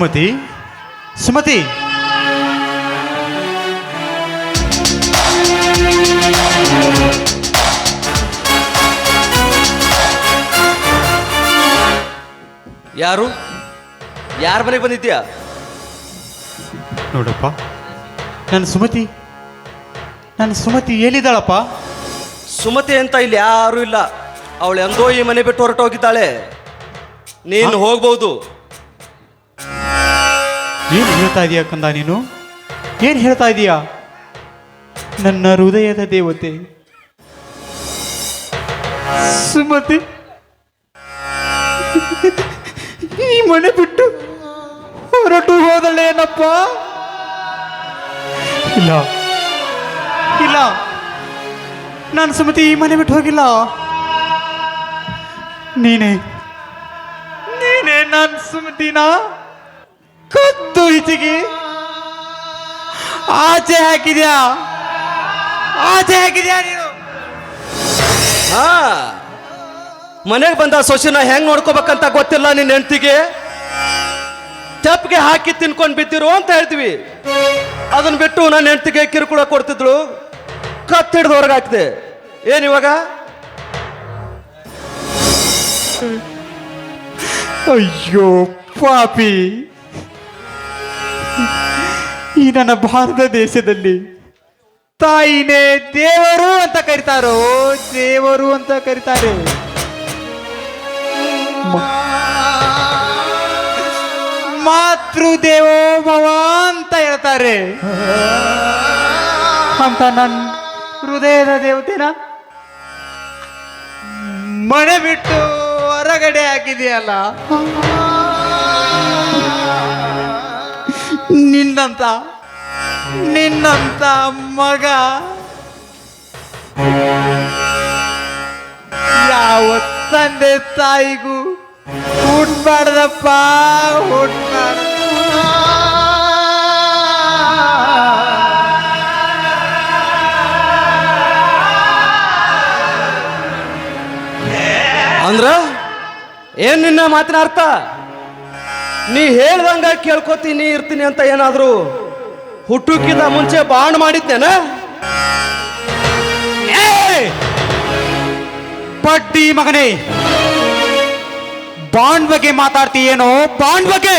ಸುಮತಿ, ಸುಮತಿ, ಯಾರು? ಯಾರ ಮನೆಗೆ ಬಂದಿದ್ಯಾ? ನೋಡಪ್ಪ, ನನ್ನ ಸುಮತಿ, ನನ್ನ ಸುಮತಿ ಎಲ್ಲಿದ್ದಾಳಪ್ಪ? ಸುಮತಿ ಅಂತ ಇಲ್ಲಿ ಯಾರು ಇಲ್ಲ. ಅವಳು ಎಂದೋ ಈ ಮನೆ ಬಿಟ್ಟು ಹೊರಟೋಗಿದ್ದಾಳೆ. ನೀನು ಹೋಗ್ಬೋದು. ಏನು ಹೇಳ್ತಾ ಇದೀಯ ಕಂದ ನೀನು? ಏನು ಹೇಳ್ತಾ ಇದೀಯಾ? ನನ್ನ ಹೃದಯದ ದೇವತೆ ಸುಮತಿ ಈ ಮನೆ ಬಿಟ್ಟು ಹೊರಟು ಹೋದಳೇನಪ್ಪ? ಇಲ್ಲ ಇಲ್ಲ, ನಾನು ಸುಮತಿ ಈ ಮನೆ ಬಿಟ್ಟು ಹೋಗಿಲ್ಲ. ನೀನೇ ನೀನೇ ನನ್ನ ಸುಮತಿನ ಕದ್ದು ಈಚೆಗೆ ಆಚೆ ಹಾಕಿದ್ಯಾ, ಆಚೆ ಹಾಕಿದ್ಯಾ ನೀನು. ಹಾ, ಮನೆಗೆ ಬಂದ ಸೊಸಿನ ಹೆಂಗ್ ನೋಡ್ಕೋಬೇಕಂತ ಗೊತ್ತಿಲ್ಲ ನಿನ್ನ ಹೆಂಡತಿಗೆ. ಚಪ್ಗೆ ಹಾಕಿ ತಿನ್ಕೊಂಡು ಬಿದ್ದಿರು ಅಂತ ಹೇಳ್ತೀವಿ. ಅದನ್ನ ಬಿಟ್ಟು ನನ್ನ ಹೆಂಡತಿಗೆ ಕಿರುಕುಳ ಕೊಡ್ತಿದ್ಳು. ಕತ್ತಿಡ್ದು ಹೊರಗೆ ಹಾಕಿದೆ. ಏನಿವಾಗ? ಅಯ್ಯೋ ಪಾಪಿ, ಈ ನನ್ನ ಭಾರತ ದೇಶದಲ್ಲಿ ತಾಯಿನೇ ದೇವರು ಅಂತ ಕರೀತಾರೋ, ದೇವರು ಅಂತ ಕರೀತಾರೆ. ಮಾತೃದೇವೋ ಭವ ಅಂತ ಹೇಳ್ತಾರೆ. ಅಂತ ನನ್ನ ಹೃದಯದ ದೇವತೆನ ಮನೆ ಬಿಟ್ಟು ಹೊರಗಡೆ ಹಾಕಿದೆಯಲ್ಲ. ನಿನ್ನಂತ ನಿನ್ನಂತ ಮಗ ಯಾವ ತಂದೆ ತಾಯಿಗೂ ಹುಟ್ಬಾರ್ದಪ್ಪ, ಹುಟ್ಬಾರ್ದು. ಅಂದ್ರ ಏನ್ ನಿನ್ನ ಮಾತಿನ ಅರ್ಥ? ನೀ ಹೇಳ್ದಂಗ ಕೇಳ್ಕೊತೀನಿ ಇರ್ತೀನಿ ಅಂತ ಏನಾದ್ರು ಹುಟ್ಟುಕ್ಕಿಂತ ಮುಂಚೆ ಬಾಂಡ್ ಮಾಡಿದ್ನೇನ? ಪಟ್ಟಿ ಮಗನೇ, ಬಾಂಡ್ ಬಗ್ಗೆ ಮಾತಾಡ್ತೀಯೇನೋ? ಬಾಂಡ್ ಬಗ್ಗೆ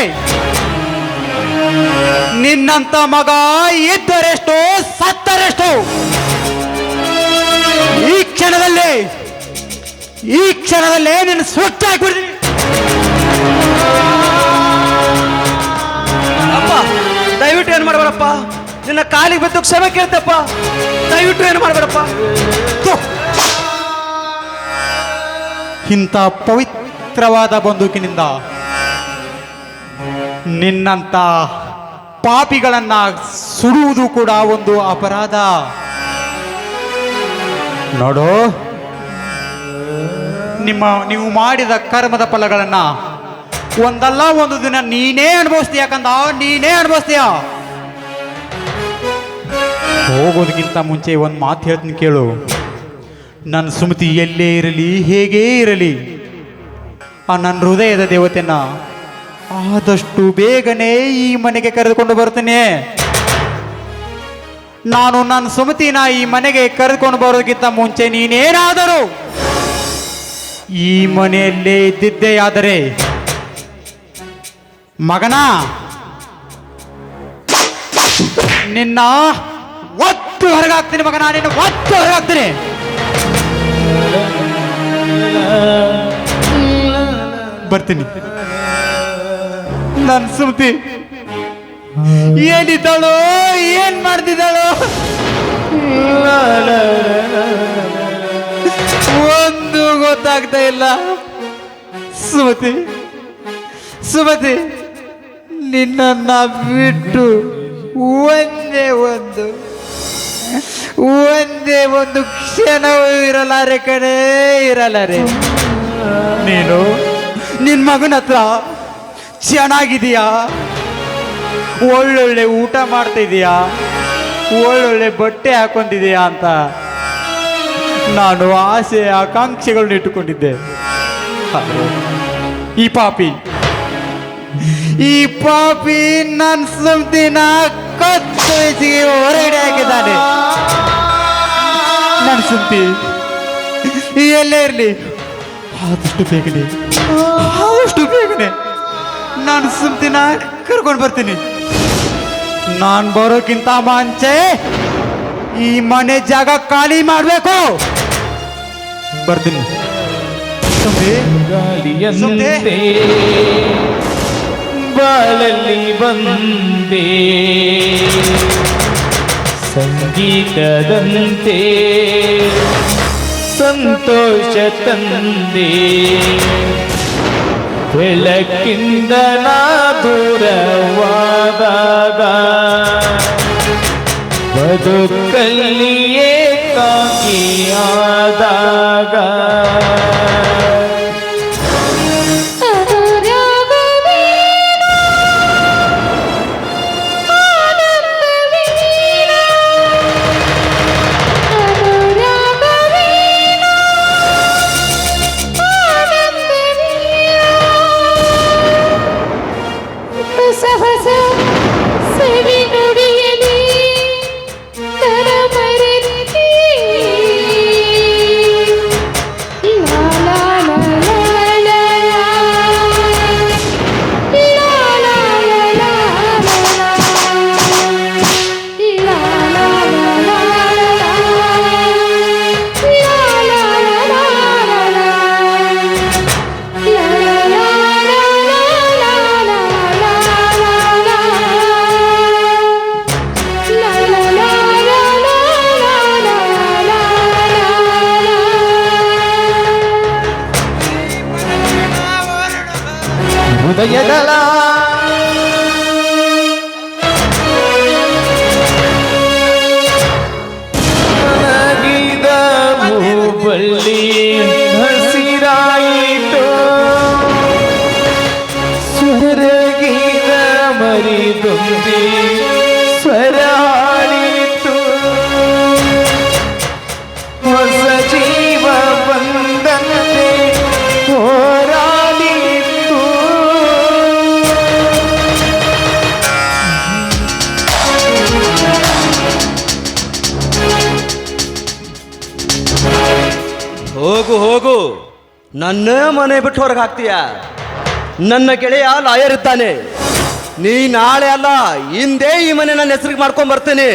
ನಿನ್ನಂತ ಮಗ ಇದ್ದರೆಷ್ಟೋ ಸತ್ತರೆಷ್ಟೋ. ಈ ಕ್ಷಣದಲ್ಲೇ ನಿನ್ನ ಸ್ವಚ್ಛ ಹಾಕ್ಬಿಡ್ತೀನಿ. ಅಪ್ಪ, ದಯವಿಟ್ಟು ಏನು ಮಾಡಬೇಡಪ್ಪ. ನಿನ್ನ ಕಾಲಿಗೆ ಬಿದ್ದು ಕ್ಷಮೆ ಕೇಳ್ತಪ್ಪ. ದಯವಿಟ್ಟು ಏನು ಮಾಡಬೇಡಪ್ಪ. ಇಂಥ ಪವಿತ್ರವಾದ ಬಂದೂಕಿನಿಂದ ನಿನ್ನಂತ ಪಾಪಿಗಳನ್ನ ಸುಡುವುದು ಕೂಡ ಒಂದು ಅಪರಾಧ. ನೋಡು, ನೀವು ಮಾಡಿದ ಕರ್ಮದ ಫಲಗಳನ್ನ ಒಂದಲ್ಲ ಒಂದು ದಿನ ನೀನೇ ಅನುಭವಿಸ್ತೀಯ ಕಂದ, ನೀನೇ ಅನುಭವಿಸ್ತೀಯ. ಹೋಗೋದಕ್ಕಿಂತ ಮುಂಚೆ ಒಂದು ಮಾತು ಹೇಳ್ತೀನಿ ಕೇಳು. ನನ್ನ ಸುಮತಿ ಎಲ್ಲೇ ಇರಲಿ, ಹೇಗೇ ಇರಲಿ, ಆ ನನ್ನ ಹೃದಯದ ದೇವತೆನ ಆದಷ್ಟು ಬೇಗನೆ ಈ ಮನೆಗೆ ಕರೆದುಕೊಂಡು ಬರ್ತೇನೆ. ನಾನು ನನ್ನ ಸುಮತಿನ ಈ ಮನೆಗೆ ಕರೆದುಕೊಂಡು ಬರೋದಕ್ಕಿಂತ ಮುಂಚೆ ನೀನೇನಾದರೂ ಈ ಮನೆಯಲ್ಲೇ ಇದ್ದಿದ್ದೇ ಆದರೆ ಮಗನ ನಿನ್ನ ಒತ್ತು ಹೊರಗಾಗ್ತೀನಿ. ಮಗನ ನಿನ್ನ ಒತ್ತು ಹೊರಗಾಗ್ತೀನಿ. ಬರ್ತೀನಿ. ನನ್ನ ಸುಮತಿ ಏನಿದ್ದಾಳೋ, ಏನ್ ಮಾಡ್ತಿದ್ದಾಳೋ ಒಂದು ಗೊತ್ತಾಗ್ತಾ ಇಲ್ಲ. ಸುಮತಿ, ಸುಮತಿ, ನಿನ್ನ ಬಿಟ್ಟು ಒಂದೇ ಒಂದು ಕ್ಷಣವೂ ಇರಲಾರೆ ಕಣೇ, ಇರಲಾರೆ. ನೀನು ನಿನ್ನ ಮಗನ ಹತ್ರ ಚೆನ್ನಾಗಿದೀಯಾ, ಒಳ್ಳೊಳ್ಳೆ ಊಟ ಮಾಡ್ತಿದೀಯಾ, ಒಳ್ಳೊಳ್ಳೆ ಬಟ್ಟೆ ಹಾಕೊಂಡಿದೀಯಾ ಅಂತ ನಾನು ಆಸೆ ಆಕಾಂಕ್ಷೆಗಳನ್ನ ಇಟ್ಟುಕೊಂಡಿದ್ದೆ. ಈ ಪಾಪಿ ಈ ಪಾಪಿ ನನ್ನ ಸುಮ್ತಿನ ಕತ್ತು ಹೊರಗಡೆ ಹಾಕಿದ್ದಾನೆ. ನನ್ನ ಸುಮ್ತಿ ಎಲ್ಲೇ ಇರಲಿ, ಆದಷ್ಟು ಬೇಗನೆ ನಾನು ಸುಮ್ತಿನ ಕರ್ಕೊಂಡು ಬರ್ತೀನಿ. ನಾನು ಬರೋಕ್ಕಿಂತ ಮುಂಚೆ ಈ ಮನೆ ಜಾಗ ಖಾಲಿ ಮಾಡಬೇಕು. ಬರ್ತೀನಿ. ಗಾಳಿಯಂತೆ ಬಾಳಲ್ಲಿ ಬಂದೆ, ಸಂಗೀತದಂತೆ ಸಂತೋಷ ತಂದೆ, ಬೆಳಕಿಂದ ನಾ ದೂರವಾದಾಗ ಬದುಕಲ್ಲಿ ಏಕಾಂಗಿಯಾದಾಗ ಹೃದಯದಲ ನಗಿದ ಹೂಬಳ್ಳಿ ಹಸಿರಾಯಿತು, ಸ್ವರಗೀತ ಮರಿದೊಂದಿ ಸ್ವರ ಹಾಡಿತು, ಹೊಸ ಜೀವ ಬಂದಂತೆ ಹೋರಾಡಿತು. ಹೋಗು ಹೋಗು, ನನ್ನ ಮನೆ ಬಿಟ್ಟು ಹೊರಗೆ ಹಾಕ್ತೀಯ. ನನ್ನ ಗೆಳೆಯ ಲಾಯರ್ ಇದ್ದಾನೆ. ನೀ ನಾಳೆ ಅಲ್ಲ ಹಿಂದೆ ಈ ಮನೆ ನನ್ನ ಹೆಸರಿಗೆ ಮಾಡ್ಕೊಂಡ್ ಬರ್ತೀನಿ.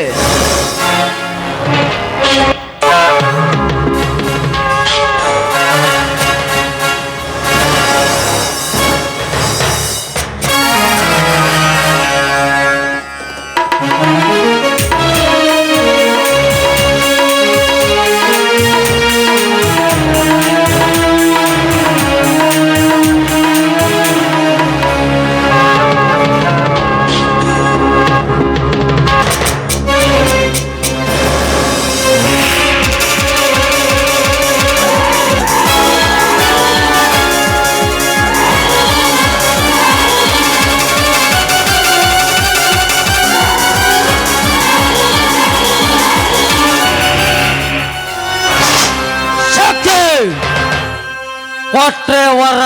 ಕೊಟ್ರೆ ವರ,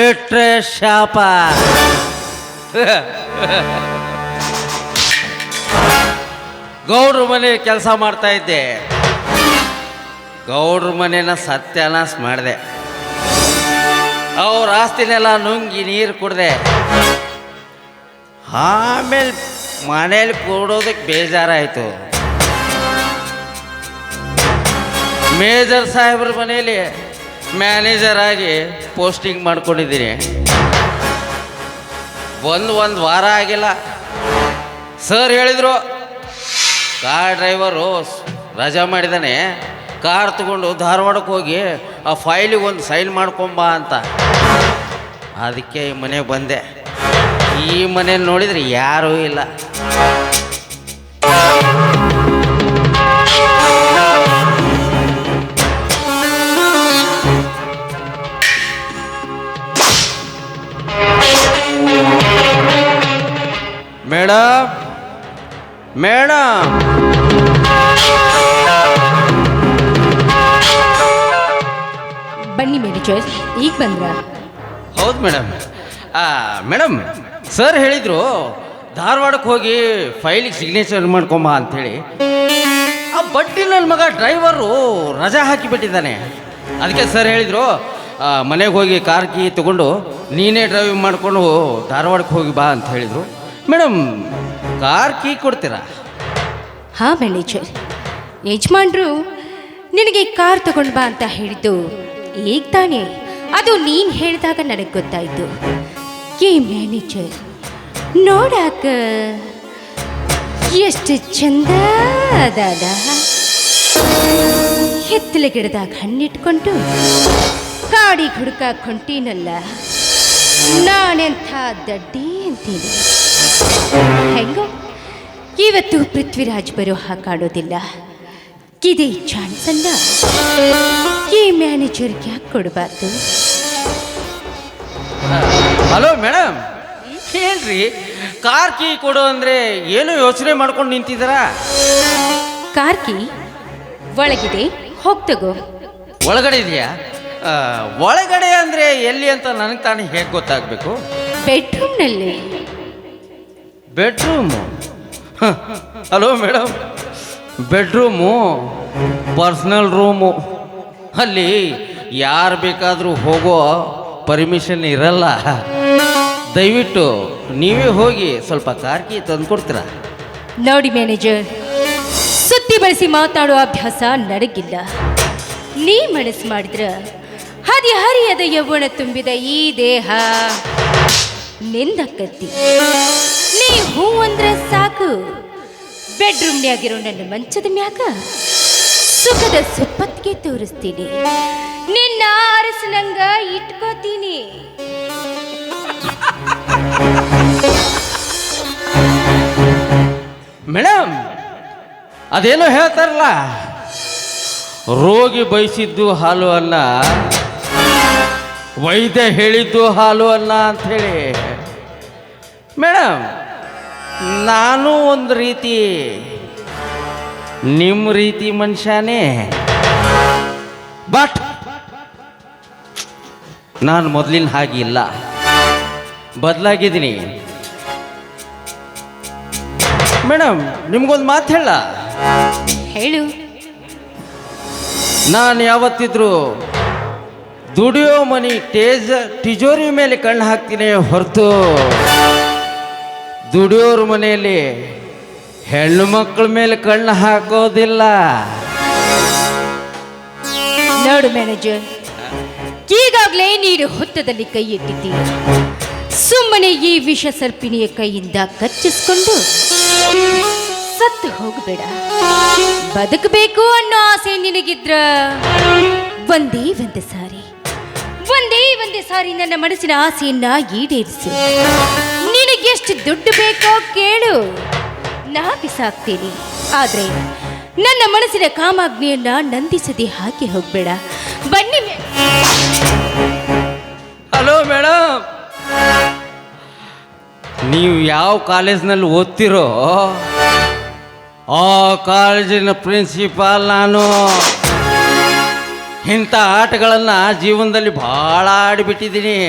ಇಟ್ರೆ ಶಾಪ. ಗೌಡ್ರ ಮನೆ ಕೆಲಸ ಮಾಡ್ತಾ ಇದ್ದೆ, ಗೌಡ್ರ ಮನೆನ ಸತ್ಯಾನಾಶ ಮಾಡಿದೆ. ಅವ್ರ ಆಸ್ತಿನೆಲ್ಲ ನುಂಗಿ ನೀರು ಕುಡ್ದೆ. ಆಮೇಲೆ ಮನೇಲಿ ಕೂಡೋದಕ್ಕೆ ಬೇಜಾರಾಯಿತು. ಮೇಜರ್ ಸಾಹೇಬ್ರ ಮನೇಲಿ ಮ್ಯಾನೇಜರ್ ಆಗಿ ಪೋಸ್ಟಿಂಗ್ ಮಾಡ್ಕೊಂಡಿದ್ದೀನಿ. ಒಂದು ವಾರ ಆಗಿಲ್ಲ, ಸರ್ ಹೇಳಿದರು ಕಾರ್ ಡ್ರೈವರು ರಜಾ ಮಾಡಿದ್ದಾನೆ, ಕಾರ್ ತಗೊಂಡು ಧಾರವಾಡಕ್ಕೆ ಹೋಗಿ ಆ ಫೈಲಿಗೆ ಒಂದು ಸೈನ್ ಮಾಡ್ಕೊಂಬ ಅಂತ. ಅದಕ್ಕೆ ಈ ಮನೆಗೆ ಬಂದೆ. ಈ ಮನೇಲಿ ನೋಡಿದರೆ ಯಾರೂ ಇಲ್ಲ. ಮೇಡಮ್ ಮೇಡಮ್, ಬನ್ನಿ ಮೇರಿ ಚಾಯ್ಸ್, ಈಗ ಬಂದ್ರ? ಹೌದು ಮೇಡಮ್, ಮೇಡಮ್ ಸರ್ ಹೇಳಿದರು ಧಾರವಾಡಕ್ಕೆ ಹೋಗಿ ಫೈಲಿಗೆ ಸಿಗ್ನೇಚರ್ ಮಾಡ್ಕೊಂಬ ಅಂಥೇಳಿ. ಆ ಬಡ್ಡಿ ನನ್ನ ಮಗ ಡ್ರೈವರು ರಜಾ ಹಾಕಿಬಿಟ್ಟಿದ್ದಾನೆ. ಅದಕ್ಕೆ ಸರ್ ಹೇಳಿದರು ಮನೆಗೆ ಹೋಗಿ ಕಾರ್ ಕೀ ತೊಗೊಂಡು ನೀನೇ ಡ್ರೈವಿಂಗ್ ಮಾಡಿಕೊಂಡು ಧಾರವಾಡಕ್ಕೆ ಹೋಗಿ ಬಾ ಅಂತ ಹೇಳಿದರು. ಮೇಡಮ್ ಕಾರ್ ಕೀ ಕೊಡ್ತೀರಾ? ಹಾಂ ಮ್ಯಾನೇಜರ್, ಯಜಮಾನ್ರು ನಿನಗೆ ಕಾರ್ ತಗೊಂಡು ಬಾ ಅಂತ ಹೇಳಿದ್ದು ಈಗ ತಾನೇ. ಅದು ನೀನು ಹೇಳಿದಾಗ ನನಗೆ ಗೊತ್ತಾಯಿತು. ಏ ಮ್ಯಾನೇಜರ್, ನೋಡಾಕ ಎಷ್ಟು ಚಂದ ಅದಾದ. ಹಿತ್ತಲ ಗಿಡದಾಗ ಹಣ್ಣಿಟ್ಕೊಂಡು ಕಾಡಿಗೆ ಹುಡುಕಾಕ್ ಹೊಂಟೀನಲ್ಲ, ನಾನೆಂಥ ದಡ್ಡಿ ಅಂತೀನಿ. ಹೆಂಗೋ ಇವತ್ತು ಪೃಥ್ವಿರಾಜ್ ಬರೋ ಹಾಕಾಡೋದಿಲ್ಲ. ಇದೇ ಚಾನ್ಸನ್ನ ಈ ಮ್ಯಾನೇಜರ್ಗೆ ಯಾಕೆ ಕೊಡಬಾರ್ದು? ಹಲೋ ಮೇಡಮ್, ಹೇಳ್ರಿ, ಕಾರ್ ಕೀ ಕೊಡು ಅಂದರೆ ಏನು ಯೋಚನೆ ಮಾಡ್ಕೊಂಡು ನಿಂತಿದ್ದೀರಾ? Car key ಒಳಗಿದೆ, ಹೋಗ್ತಗೋ. ಒಳಗಡೆ ಇದೆಯಾ? ಒಳಗಡೆ ಅಂದರೆ ಎಲ್ಲಿ ಅಂತ ನನಗೆ ತಾನೇ ಹೇಗೆ ಗೊತ್ತಾಗಬೇಕು? ಬೆಡ್ರೂಮ್ನಲ್ಲಿ. Bedroom? Hello madam, bedroom personal room. ಅಲ್ಲಿ ಯಾರು ಬೇಕಾದರೂ ಹೋಗೋ ಪರ್ಮಿಷನ್ ಇರಲ್ಲ. ದಯವಿಟ್ಟು ನೀವೇ ಹೋಗಿ ಸ್ವಲ್ಪ ಕಾರ್ ಕೀ ತಂದು ಕೊಡ್ತೀರಾ? ನೋಡಿ ಮ್ಯಾನೇಜರ್, ಸುತ್ತಿ ಬಳಸಿ ಮಾತಾಡೋ ಅಭ್ಯಾಸ ನನಗಿಲ್ಲ. ನೀ ಮನಸ್ಸು ಮಾಡಿದ್ರ ಹರಿಯದ ಯೌವನ ತುಂಬಿದ ಈ ದೇಹ ನಿಂದಕ್ಕತ್ತಿ. ನೀ ಹೂ ಅಂದ್ರೆ ಸಾಕು, ಬೆಡ್ರೂಮ್ನ್ಯಾಗಿರೋ ನನ್ನ ಮಂಚದ ಮ್ಯಾಗ ಸುಖದ ಸುಪ್ಪತ್ತಿಗೆ ತೋರಿಸ್ತೀನಿ. ನಿನ್ನ ಅರಸನಂಗ ಇಟ್ಕೋತೀನಿ. ಮೇಡಮ್, ಅದೇನೋ ಹೇಳ್ತಾರಲ್ಲ, ರೋಗಿ ಬಯಸಿದ್ದು ಹಾಲು ಅಲ್ಲ, ವೈದ್ಯ ಹೇಳಿದ್ದು ಹಾಲು ಅಲ್ಲ ಅಂಥೇಳಿ. ಮೇಡಮ್, ನಾನು ಒಂದು ರೀತಿ ನಿಮ್ಮ ರೀತಿ ಮನುಷ್ಯನೇ. ಬಟ್ ನಾನು ಮೊದಲಿನ ಹಾಗಿಲ್ಲ, ಬದಲಾಗಿದ್ದೀನಿ. ಮೇಡಮ್, ನಿಮ್ಗೊಂದು ಮಾತು ಹೇಳ. ಹೇಳು. ನಾನು ಯಾವತ್ತಿದ್ರು ದುಡಿಯೋ ಮನಿ ತಿಜೋರಿ ಮೇಲೆ ಕಣ್ಣು ಹಾಕ್ತೀನಿ ಹೊರತು ದುಡಿಯೋರ ಮನೆಯಲ್ಲಿ ಹೆಣ್ಣು ಮಕ್ಕಳ ಮೇಲೆ ಕಣ್ಣು ಹಾಕೋದಿಲ್ಲ. ನೋಡು ಮ್ಯಾನೇಜರ್, ಈಗಾಗಲೇ ನೀನು ಹುತ್ತದಲ್ಲಿ ಕೈ ಇಟ್ಟಿದ್ದೀಯ. ಸುಮ್ಮನೆ ಈ ವಿಷ ಸರ್ಪಿಣಿಯ ಕೈಯಿಂದ ಕಚ್ಚಿಸ್ಕೊಂಡು ಸತ್ತು ಹೋಗಬೇಡ. ಬದುಕಬೇಕು ಅನ್ನೋ ಆಸೆ ನಿನಗಿದ್ರ ಒಂದೇ ಒಂದು ಸಾರಿ ನನ್ನ ಮನಸ್ಸಿನ ಆಸೆಯನ್ನ ಈಡೇರಿಸು. ನಿನಗೆಷ್ಟು ದುಡ್ಡು ಬೇಕೋ ಕೇಳು, ನಾ ಬಿಸಾಕ್ತೀನಿ. ಆದ್ರೆ ನನ್ನ ಮನಸ್ಸಿನ ಕಾಮಾಗ್ನಿಯನ್ನ ನಂದಿಸದೆ ಹಾಕಿ ಹೋಗ್ಬೇಡ. ಬನ್ನಿ. ಹಲೋ ಮೇಡಮ್, ನೀವು ಯಾವ ಕಾಲೇಜ್ನಲ್ಲಿ ಓದ್ತಿರೋ ಆ ಕಾಲೇಜಿನ ಪ್ರಿನ್ಸಿಪಾಲ್ ನಾನು. ಇಂಥ ಆಟಗಳನ್ನು ಜೀವನದಲ್ಲಿ ಭಾಳ ಆಡಿಬಿಟ್ಟಿದ್ದೀನಿ.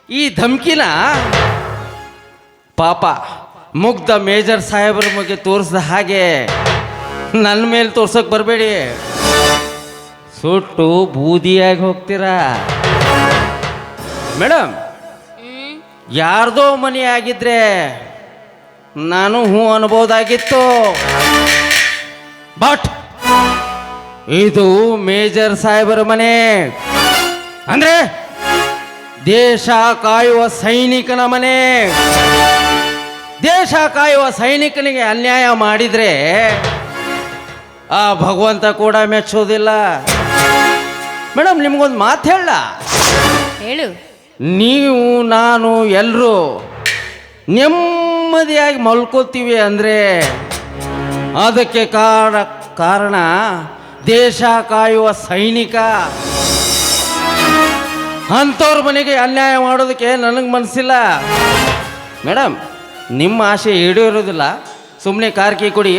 ಈ ಧಮ್ಕಿನ ಪಾಪ ಮುಗ್ಧ ಮೇಜರ್ ಸಾಹೇಬರ ಬಗ್ಗೆ ತೋರಿಸಿದ ಹಾಗೆ ನನ್ನ ಮೇಲೆ ತೋರ್ಸೋಕೆ ಬರಬೇಡಿ. ಸುಟ್ಟು ಬೂದಿಯಾಗಿ ಹೋಗ್ತೀರಾ. ಮೇಡಮ್, ಯಾರ್ದೋ ಮನೆ ಆಗಿದ್ರೆ ನಾನು ಹ್ಞೂ ಅನ್ಬೋದಾಗಿತ್ತು. ಬಟ್ ಇದು ಮೇಜರ್ ಸಾಹೇಬರ ಮನೆ, ಅಂದ್ರೆ ದೇಶ ಕಾಯುವ ಸೈನಿಕನ ಮನೆ. ದೇಶ ಕಾಯುವ ಸೈನಿಕನಿಗೆ ಅನ್ಯಾಯ ಮಾಡಿದ್ರೆ ಆ ಭಗವಂತ ಕೂಡ ಮೆಚ್ಚೋದಿಲ್ಲ. ಮೇಡಮ್, ನಿಮ್ಗೊಂದು ಮಾತು ಹೇಳು. ನೀವು ನಾನು ಎಲ್ಲರೂ ನೆಮ್ಮದಿಯಾಗಿ ಮಲ್ಕೋತೀವಿ ಅಂದರೆ ಅದಕ್ಕೆ ಕಾರಣ ದೇಶ ಕಾಯುವ ಸೈನಿಕ. ಅಂಥವ್ರ ಮನೆಗೆ ಅನ್ಯಾಯ ಮಾಡೋದಕ್ಕೆ ನನಗೆ ಮನಸ್ಸಿಲ್ಲ. ಮೇಡಮ್, ನಿಮ್ಮ ಆಸೆ ಈಡೇರೋದಿಲ್ಲ. ಸುಮ್ಮನೆ ಕಾರ್ ಕೀ ಕೊಡಿ,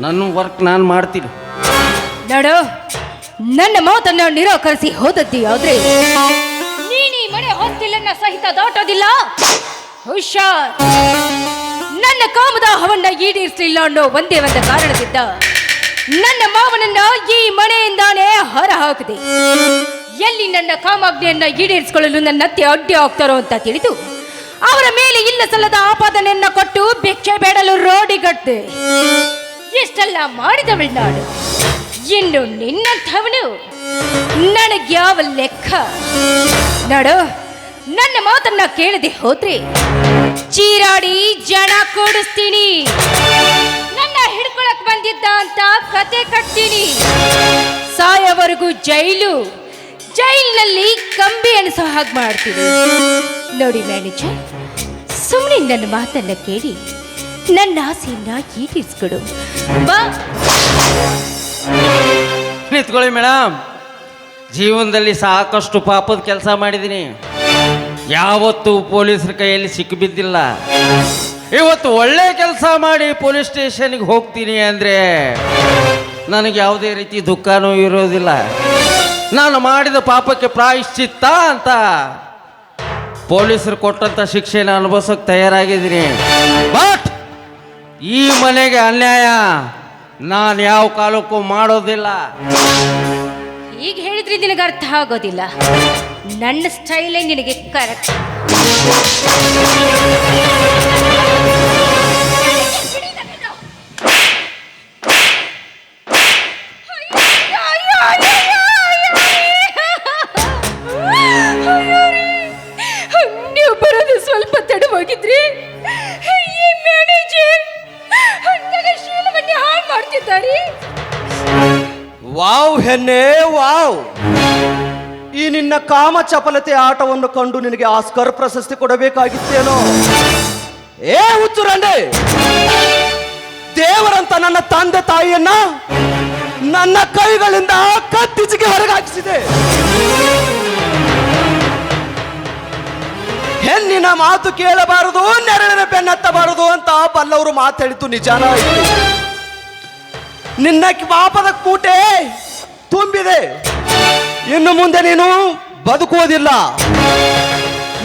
ನನ್ನ ವರ್ಕ್ ನಾನು ಮಾಡ್ತೀನಿ. ನೋಡು, ನನ್ನ ಮಾತನ್ನು ನಿರಾಕರಿಸಿ ಹೋದದ್ದಿ ಆದ್ರೆ ನೀನೀ ಮನೆ ಹೊಸ್ತಿಲನ್ನ ಸಹಿತ ದಾಟೋದಿಲ್ಲ. ಹುಷಾರ್. ನನ್ನ ಕಾಮದ ಹವನ್ನ ಈಡೇರಿಸಲಿಲ್ಲ ಅನ್ನೋ ಒಂದೇ ಒಂದು ಕಾರಣದಿಂದ ನನ್ನ ಮಾವನನ್ನ ಈ ಮನೆಯಿಂದಾನೇ ಹೊರ ಹಾಕಿದೆ. ಎಲ್ಲಿ ನನ್ನ ಕಾಮಾಜ್ಞೆಯನ್ನ ಈಡೇರಿಸಿಕೊಳ್ಳಲು ನನ್ನ ಅತ್ತೆ ಅಡ್ಡಿ ಆಗ್ತಾರೋ ಅಂತ ತಿಳಿದು ಅವರ ಮೇಲೆ ಇಲ್ಲ ಸಲ್ಲದ ಆಪಾದನೆಯನ್ನ ಕೊಟ್ಟು ಭಿಕ್ಷೆ ಬೇಡಲು ರೋಡಿಗಟ್ಟೆ. ಇಷ್ಟೆಲ್ಲ ಮಾಡಿದವಳು ನಾನು. ಇನ್ನು ನಿನ್ನಂಥವನು ನನಗ್ಯಾವ ಲೆಕ್ಕ? ನೋಡು, ನನ್ನ ಮಾತನ್ನ ಕೇಳದೆ ಹೋದ್ರೆ ಚೀರಾಡಿ ಜನ ಕೂಡಿಸ್ತೀನಿ. ನನ್ನ ಹಿಡ್ಕೊಳಕ್ ಬಂದಿದ್ದ ಅಂತ ಕತೆ ಕಟ್ತೀನಿ. ಸಾಯವರೆಗೂ ಜೈಲಿನಲ್ಲಿ ಕಂಬಿ ಎಣಿಸೋ ಹಾಗೆ ಮಾಡ್ತೀನಿ. ನೋಡಿ ಮ್ಯಾನೇಜರ್, ಸುಮ್ಮನೆ ನನ್ನ ಮಾತನ್ನ ಕೇಳಿ ನನ್ನ ಆಸೆಯನ್ನ ಈಡೇರಿಸ್ಕೊಡು. ಬಾ. ನಿಂತ್ಕೊಳ್ಳಿ ಮೇಡಮ್. ಜೀವನದಲ್ಲಿ ಸಾಕಷ್ಟು ಪಾಪದ ಕೆಲಸ ಮಾಡಿದ್ದೀನಿ. ಯಾವತ್ತೂ ಪೊಲೀಸರ ಕೈಯಲ್ಲಿ ಸಿಕ್ಕಿಬಿದ್ದಿಲ್ಲ. ಇವತ್ತು ಒಳ್ಳೆ ಕೆಲಸ ಮಾಡಿ ಪೊಲೀಸ್ ಸ್ಟೇಷನ್ಗೆ ಹೋಗ್ತೀನಿ ಅಂದರೆ ನನಗೆ ಯಾವುದೇ ರೀತಿ ದುಃಖನೂ ಇರೋದಿಲ್ಲ. ನಾನು ಮಾಡಿದ ಪಾಪಕ್ಕೆ ಪ್ರಾಯಶ್ಚಿತ್ತ ಅಂತ ಪೊಲೀಸರು ಕೊಟ್ಟಂಥ ಶಿಕ್ಷೆನ ಅನುಭವಿಸೋಕೆ ತಯಾರಾಗಿದ್ದೀನಿ. ಬಟ್ ಈ ಮನೆಗೆ ಅನ್ಯಾಯ ನಾನು ಯಾವ ಕಾಲಕ್ಕೂ ಮಾಡೋದಿಲ್ಲ. ಈಗ ಹೇಳಿದ್ರೆ ನಿನಗೆ ಅರ್ಥ ಆಗೋದಿಲ್ಲ. ನನ್ನ ಸ್ಟೈಲೇ ನಿನಗೆ ಕರೆಕ್ಟ್. ನೀವು ಬರೋದು ಸ್ವಲ್ಪ ತಡವಾಗಿದ್ರಿ. ಈ ಮ್ಯಾನೇಜರ್ ನನ್ನ ಶೀಲವನ್ನೇ ಹಾಳು ಮಾಡ್ತಿದ್ದಾರೆ. ವಾವ್ ಹೆಣ್ಣೆ ವಾವ್! ಈ ನಿನ್ನ ಕಾಮ ಚಪಲತೆ ಆಟವನ್ನು ಕಂಡು ನಿನಗೆ ಆಸ್ಕರ್ ಪ್ರಶಸ್ತಿ ಕೊಡಬೇಕಾಗಿತ್ತೇನೋ? ಏ ಹುಚ್ಚುರಂಡೆ, ದೇವರಂತ ನನ್ನ ತಂದೆ ತಾಯಿಯನ್ನ ನನ್ನ ಕೈಗಳಿಂದ ಕತ್ತಿಜಿಗೆ ಹೊರಗಾಕಿಸಿದೆ. ಹೆಣ್ಣಿನ ಮಾತು ಕೇಳಬಾರದು, ನೆರಳಿನ ಬೆನ್ನತ್ತಬಾರದು ಅಂತ ಬಲ್ಲವರು ಮಾತಾಡಿತು ನಿಜಾನ ಆಯ್ತು. ನಿನ್ನ ಪಾಪದ ಕೂಟೆ ತುಂಬಿದೆ. ಇನ್ನು ಮುಂದೆ ನೀನು ಬದುಕುವುದಿಲ್ಲ.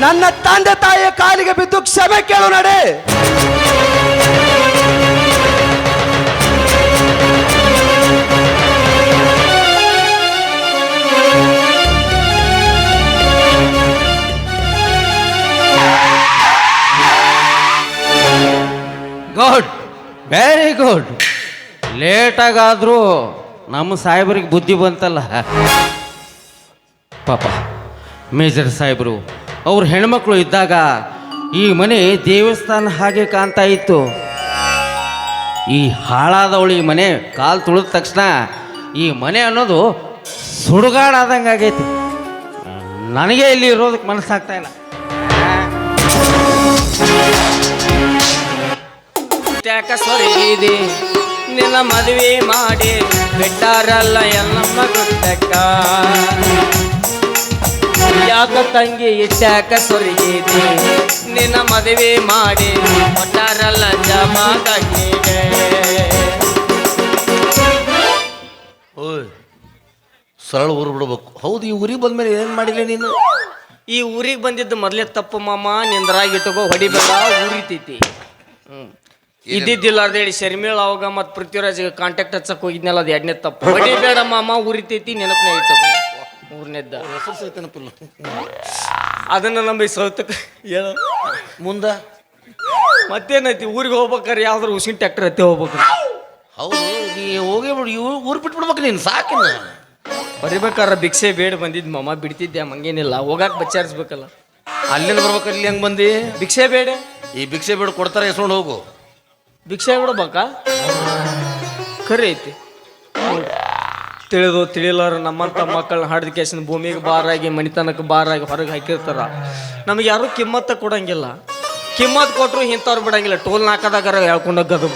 ನನ್ನ ತಂದೆ ತಾಯಿಯ ಕಾಲಿಗೆ ಬಿದ್ದು ಕ್ಷಮೆ ಕೇಳು ನಡೆ. Good, very good. ಲೇಟಾಗಾದರೂ ನಮ್ಮ ಸಾಹೇಬರಿಗೆ ಬುದ್ಧಿ ಬಂತಲ್ಲ. ಪಾಪ ಮೇಜರ್ ಸಾಹೇಬರು ಅವ್ರ ಹೆಣ್ಮಕ್ಳು ಇದ್ದಾಗ ಈ ಮನೆ ದೇವಸ್ಥಾನ ಹಾಗೆ ಕಾಣ್ತಾ ಇತ್ತು. ಈ ಹಾಳಾದವಳು ಈ ಮನೆ ಕಾಲು ತುಳಿದ ತಕ್ಷಣ ಈ ಮನೆ ಅನ್ನೋದು ಸುಡುಗಾಡಾದಂಗೆ ಆಗೈತಿ. ನನಗೆ ಇಲ್ಲಿ ಇರೋದಕ್ಕೆ ಮನಸ್ಸಾಗ್ತಾ ಇಲ್ಲ. ಯಾಕ ಸೊರಗಿದೆ ನಿನ್ನ ಮದುವೆ ಮಾಡಿ ಬಿಟ್ಟಾರಲ್ಲ ಎಲ್ಲಮ್ಮ ಗುಟ್ಟಕ್ಕ. ಯಾಕ ತಂಗಿ ಇಟ್ಟಾಕ ಸೊರಗಿದೆ ನಿನ್ನ ಮದುವೆ ಮಾಡಿ ಕೊಟ್ಟಾರಲ್ಲ ಜಮಾದಣ್ಣಿಗೆ. ಓಯ್, ಸರಳ ಊರು ಬಿಡ್ಬೇಕು. ಹೌದು, ಈ ಊರಿಗೆ ಬಂದ್ಮೇಲೆ ಏನು ಮಾಡಿಲ್ಲ ನೀನು? ಈ ಊರಿಗೆ ಬಂದಿದ್ದು ಮೊದಲೇ ತಪ್ಪು ಮಾಮ. ನಿಂದ್ರಾಗಿ ಇಟ್ಟುಕೋ, ಹೊಡಿಬೇಡ, ಊರಿತೈತಿ. ಇದ್ದಿದ್ದಿಲ್ಲ ಹೇಳಿ ಶರ್ಮಿಳ ಅವಾಗ ಮತ್ತು ಪೃಥ್ವಿರಾಜ್ಗೆ ಕಾಂಟ್ಯಾಕ್ಟ್ ಹಚ್ಚಕ್ ಹೋಗಿದ್ನಲ್ಲ, ಅದು ಎರಡನೇ ತಪ್ಪು. ಹೊಡಿಬೇಡ ಮಾಮ, ಊರಿತೈತಿ, ನೆನಪನ ಇಟ್ಟುಕೋ. ಊರ್ನೆದ್ದ ಅದನ್ನ ನಂಬಿ ಸೌತಕ್ಕೆ ಹೇಳ ಮುಂದೆ ಮತ್ತೇನೈತಿ? ಊರಿಗೆ ಹೋಗ್ಬೇಕಾರೆ ಯಾವ್ದಾರು ಉಸಿನ್ ಟ್ಯಾಕ್ಟರ್ ಹತ್ತಿ ಹೋಗ್ಬೇಕು. ಹೌದು, ನೀ ಹೋಗೇ ಬಿಡು, ಊರು ಬಿಟ್ಬಿಡ್ಬೇಕು ನೀನು. ಸಾಕಿನ ಬರಿಬೇಕಾರ ಭಿಕ್ಷೆ ಬೇಡ ಬಂದಿದ್ ಮಾಮ, ಬಿಡ್ತಿದ್ದೆ ಹಂಗೇನಿಲ್ಲ. ಹೋಗಾಕ್ ಬಚ್ಚಾರಿಸ್ಬೇಕಲ್ಲ. ಅಲ್ಲಿಂದ ಬರ್ಬೇಕು, ಇಲ್ಲಿ ಹೆಂಗೆ ಬಂದು ಭಿಕ್ಷೆ ಬೇಡ, ಈ ಭಿಕ್ಷೆ ಬೇಡ ಕೊಡ್ತಾರೆ, ಎಸ್ಕೊಂಡು ಹೋಗು. ಭಿಕ್ಷೆ ಬಿಡ್ಬೇಕಾ? ಖರೆ ಐತಿ. ತಿಳಿದು ತಿಳಿಲಾರ ನಮ್ಮಂಥ ಮಕ್ಕಳನ್ನ ಹಾಡಿದ ಕೇಸಿನ ಭೂಮಿಗೆ ಬಾರಾಗಿ ಮನಿತನಕ್ಕೆ ಬಾರಾಗಿ ಹೊರಗೆ ಹಾಕಿರ್ತಾರ. ನಮಗೆ ಯಾರು ಕಿಮ್ಮತ್ತ ಕೊಡಂಗಿಲ್ಲ. ಕಿಮ್ಮತ್ ಕೊಟ್ಟರು ಇಂಥವ್ರು ಬಿಡಂಗಿಲ್ಲ. ಟೋಲ್ ನಾಕದಾಗಾರ ಹೇಳ್ಕೊಂಡೋಗದು.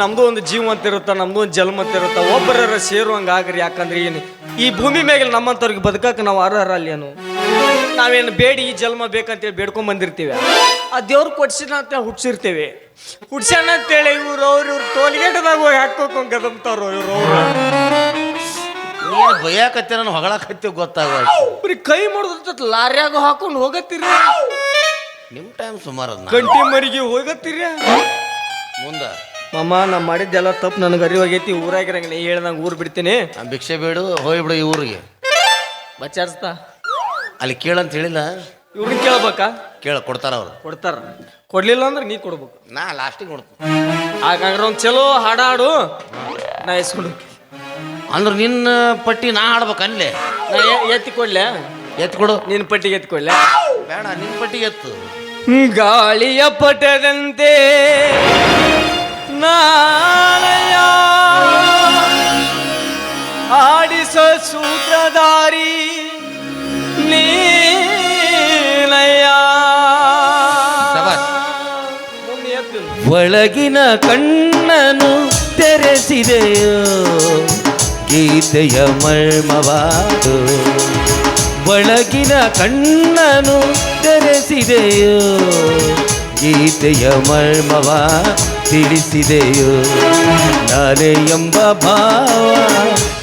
ನಮ್ದು ಒಂದು ಜೀವ ಅಂತ ಇರುತ್ತ, ನಮ್ದು ಒಂದು ಜನ್ಮ ಅಂತ ಇರುತ್ತ. ಒಬ್ಬರ ಸೇರುವಂಗೆ ಆಗ್ರಿ. ಯಾಕಂದ್ರೆ ಏನು ಈ ಭೂಮಿ ಮೇಲೆ ನಮ್ಮಂಥವ್ರಿಗೆ ಬದುಕಕ್ಕೆ ನಾವು ಅರ್ಹರ ಅಲ್ಲೇನು? ನಾವೇನು ಬೇಡಿ ಈ ಜನ್ಮ ಬೇಕಂತೇಳಿ ಬೇಡ್ಕೊಂಡ್ ಬಂದಿರ್ತೀವಿ. ಆ ದೇವ್ರು ಕೊಡ್ಸಿನ ಅಂತ ಹುಡ್ಸಿರ್ತೇವೆ. ಹುಡ್ಸ್ಯಾನ ಅಂತೇಳಿ ಇವ್ರು ಟೋಲ್ಗೇಟದಾಗ ಹೋಗಿ ಹಾಕೋಕೊಂಡ್ ಗದಮ್ತಾರ. ನೀನು ಬೈಯಾಕತ್ತೆ, ನಾನು ಹೊಗಳಾಕತ್ತೆ ಗೊತ್ತಾಗ. ಬರೀ ಕೈ ಮಾಡಿದ ಲಾರ್ಯಾಗ ಹಾಕೊಂಡು ಹೋಗತ್ತೀರಿ, ನಿಮ್ಮ ಟೈಮ್ ಸುಮಾರು ಅದ್ನ ಗಂಟಿ ಮರಿಗೆ ಹೋಗತ್ತೀರಿ. ಮುಂದೆ ಮಾಮ ನಾ ಮಾಡಿದ್ದೆಲ್ಲ ತಪ್ಪು ನನಗೆ ಅರಿವಾಗೈತಿ. ಊರಾಗಿರಂಗ ನೀ ಹೇಳ್ದಂಗೆ ಊರು ಬಿಡ್ತೀನಿ. ಭಿಕ್ಷೆ ಬೇಡು ಹೋಗ್ಬಿಡು ಈ ಊರಿಗೆ. ಬಚ್ಚಾರ್ಸ್ತಾ ಅಲ್ಲಿ ಕೇಳಂತ ಹೇಳಿಲ್ಲ, ಇವ್ರನ್ನ ಕೇಳ್ಬೇಕಾ? ಕೊಡ್ತಾರ ಅವ್ರು. ಕೊಡ್ತಾರ. ಕೊಡ್ಲಿಲ್ಲ ಅಂದ್ರೆ ನೀ ಕೊಡ್ಬೇಕು. ನಾ ಲಾಸ್ಟಿಗೆ ನೋಡ್ತೀನಿ. ಹಾಗಾದ್ರೆ ಒಂದು ಚಲೋ ಹಾಡಾಡು, ನಾ ಎಸ್ಕೊಂಡು ಅಂದ್ರೆ ನಿನ್ನ ಪಟ್ಟಿ ನಾ ಆಡ್ಬೇಕು ಅಲ್ಲೇ. ನಾ ಎತ್ತಿ ಕೊಡ್ಲೆ? ಎತ್ಕೊಡು. ನಿನ್ನ ಪಟ್ಟಿಗೆ ಎತ್ಕೊಡ್ಲೆ? ಬೇಡ, ನಿನ್ನ ಪಟ್ಟಿಗೆ ಎತ್ತು. ಗಾಳಿಯ ಪಟದಂತೆ ನಾಳೆಯ ಆಡಿಸ ಸೂತ್ರಧಾರಿ ನೀಲಯ. ಒಳಗಿನ ಕಣ್ಣನು ತೆರೆಸಿದೆಯೋ ಗೀತೆಯ ಮರ್ಮವಾದು. ಒಳಗಿನ ಕಣ್ಣನು ತೆರೆಸಿದೆಯೋ ಗೀತೆಯ ಮರ್ಮವ ತಿಳಿಸಿದೆಯೋ. ನಾನೇ ಎಂಬ ಭಾವ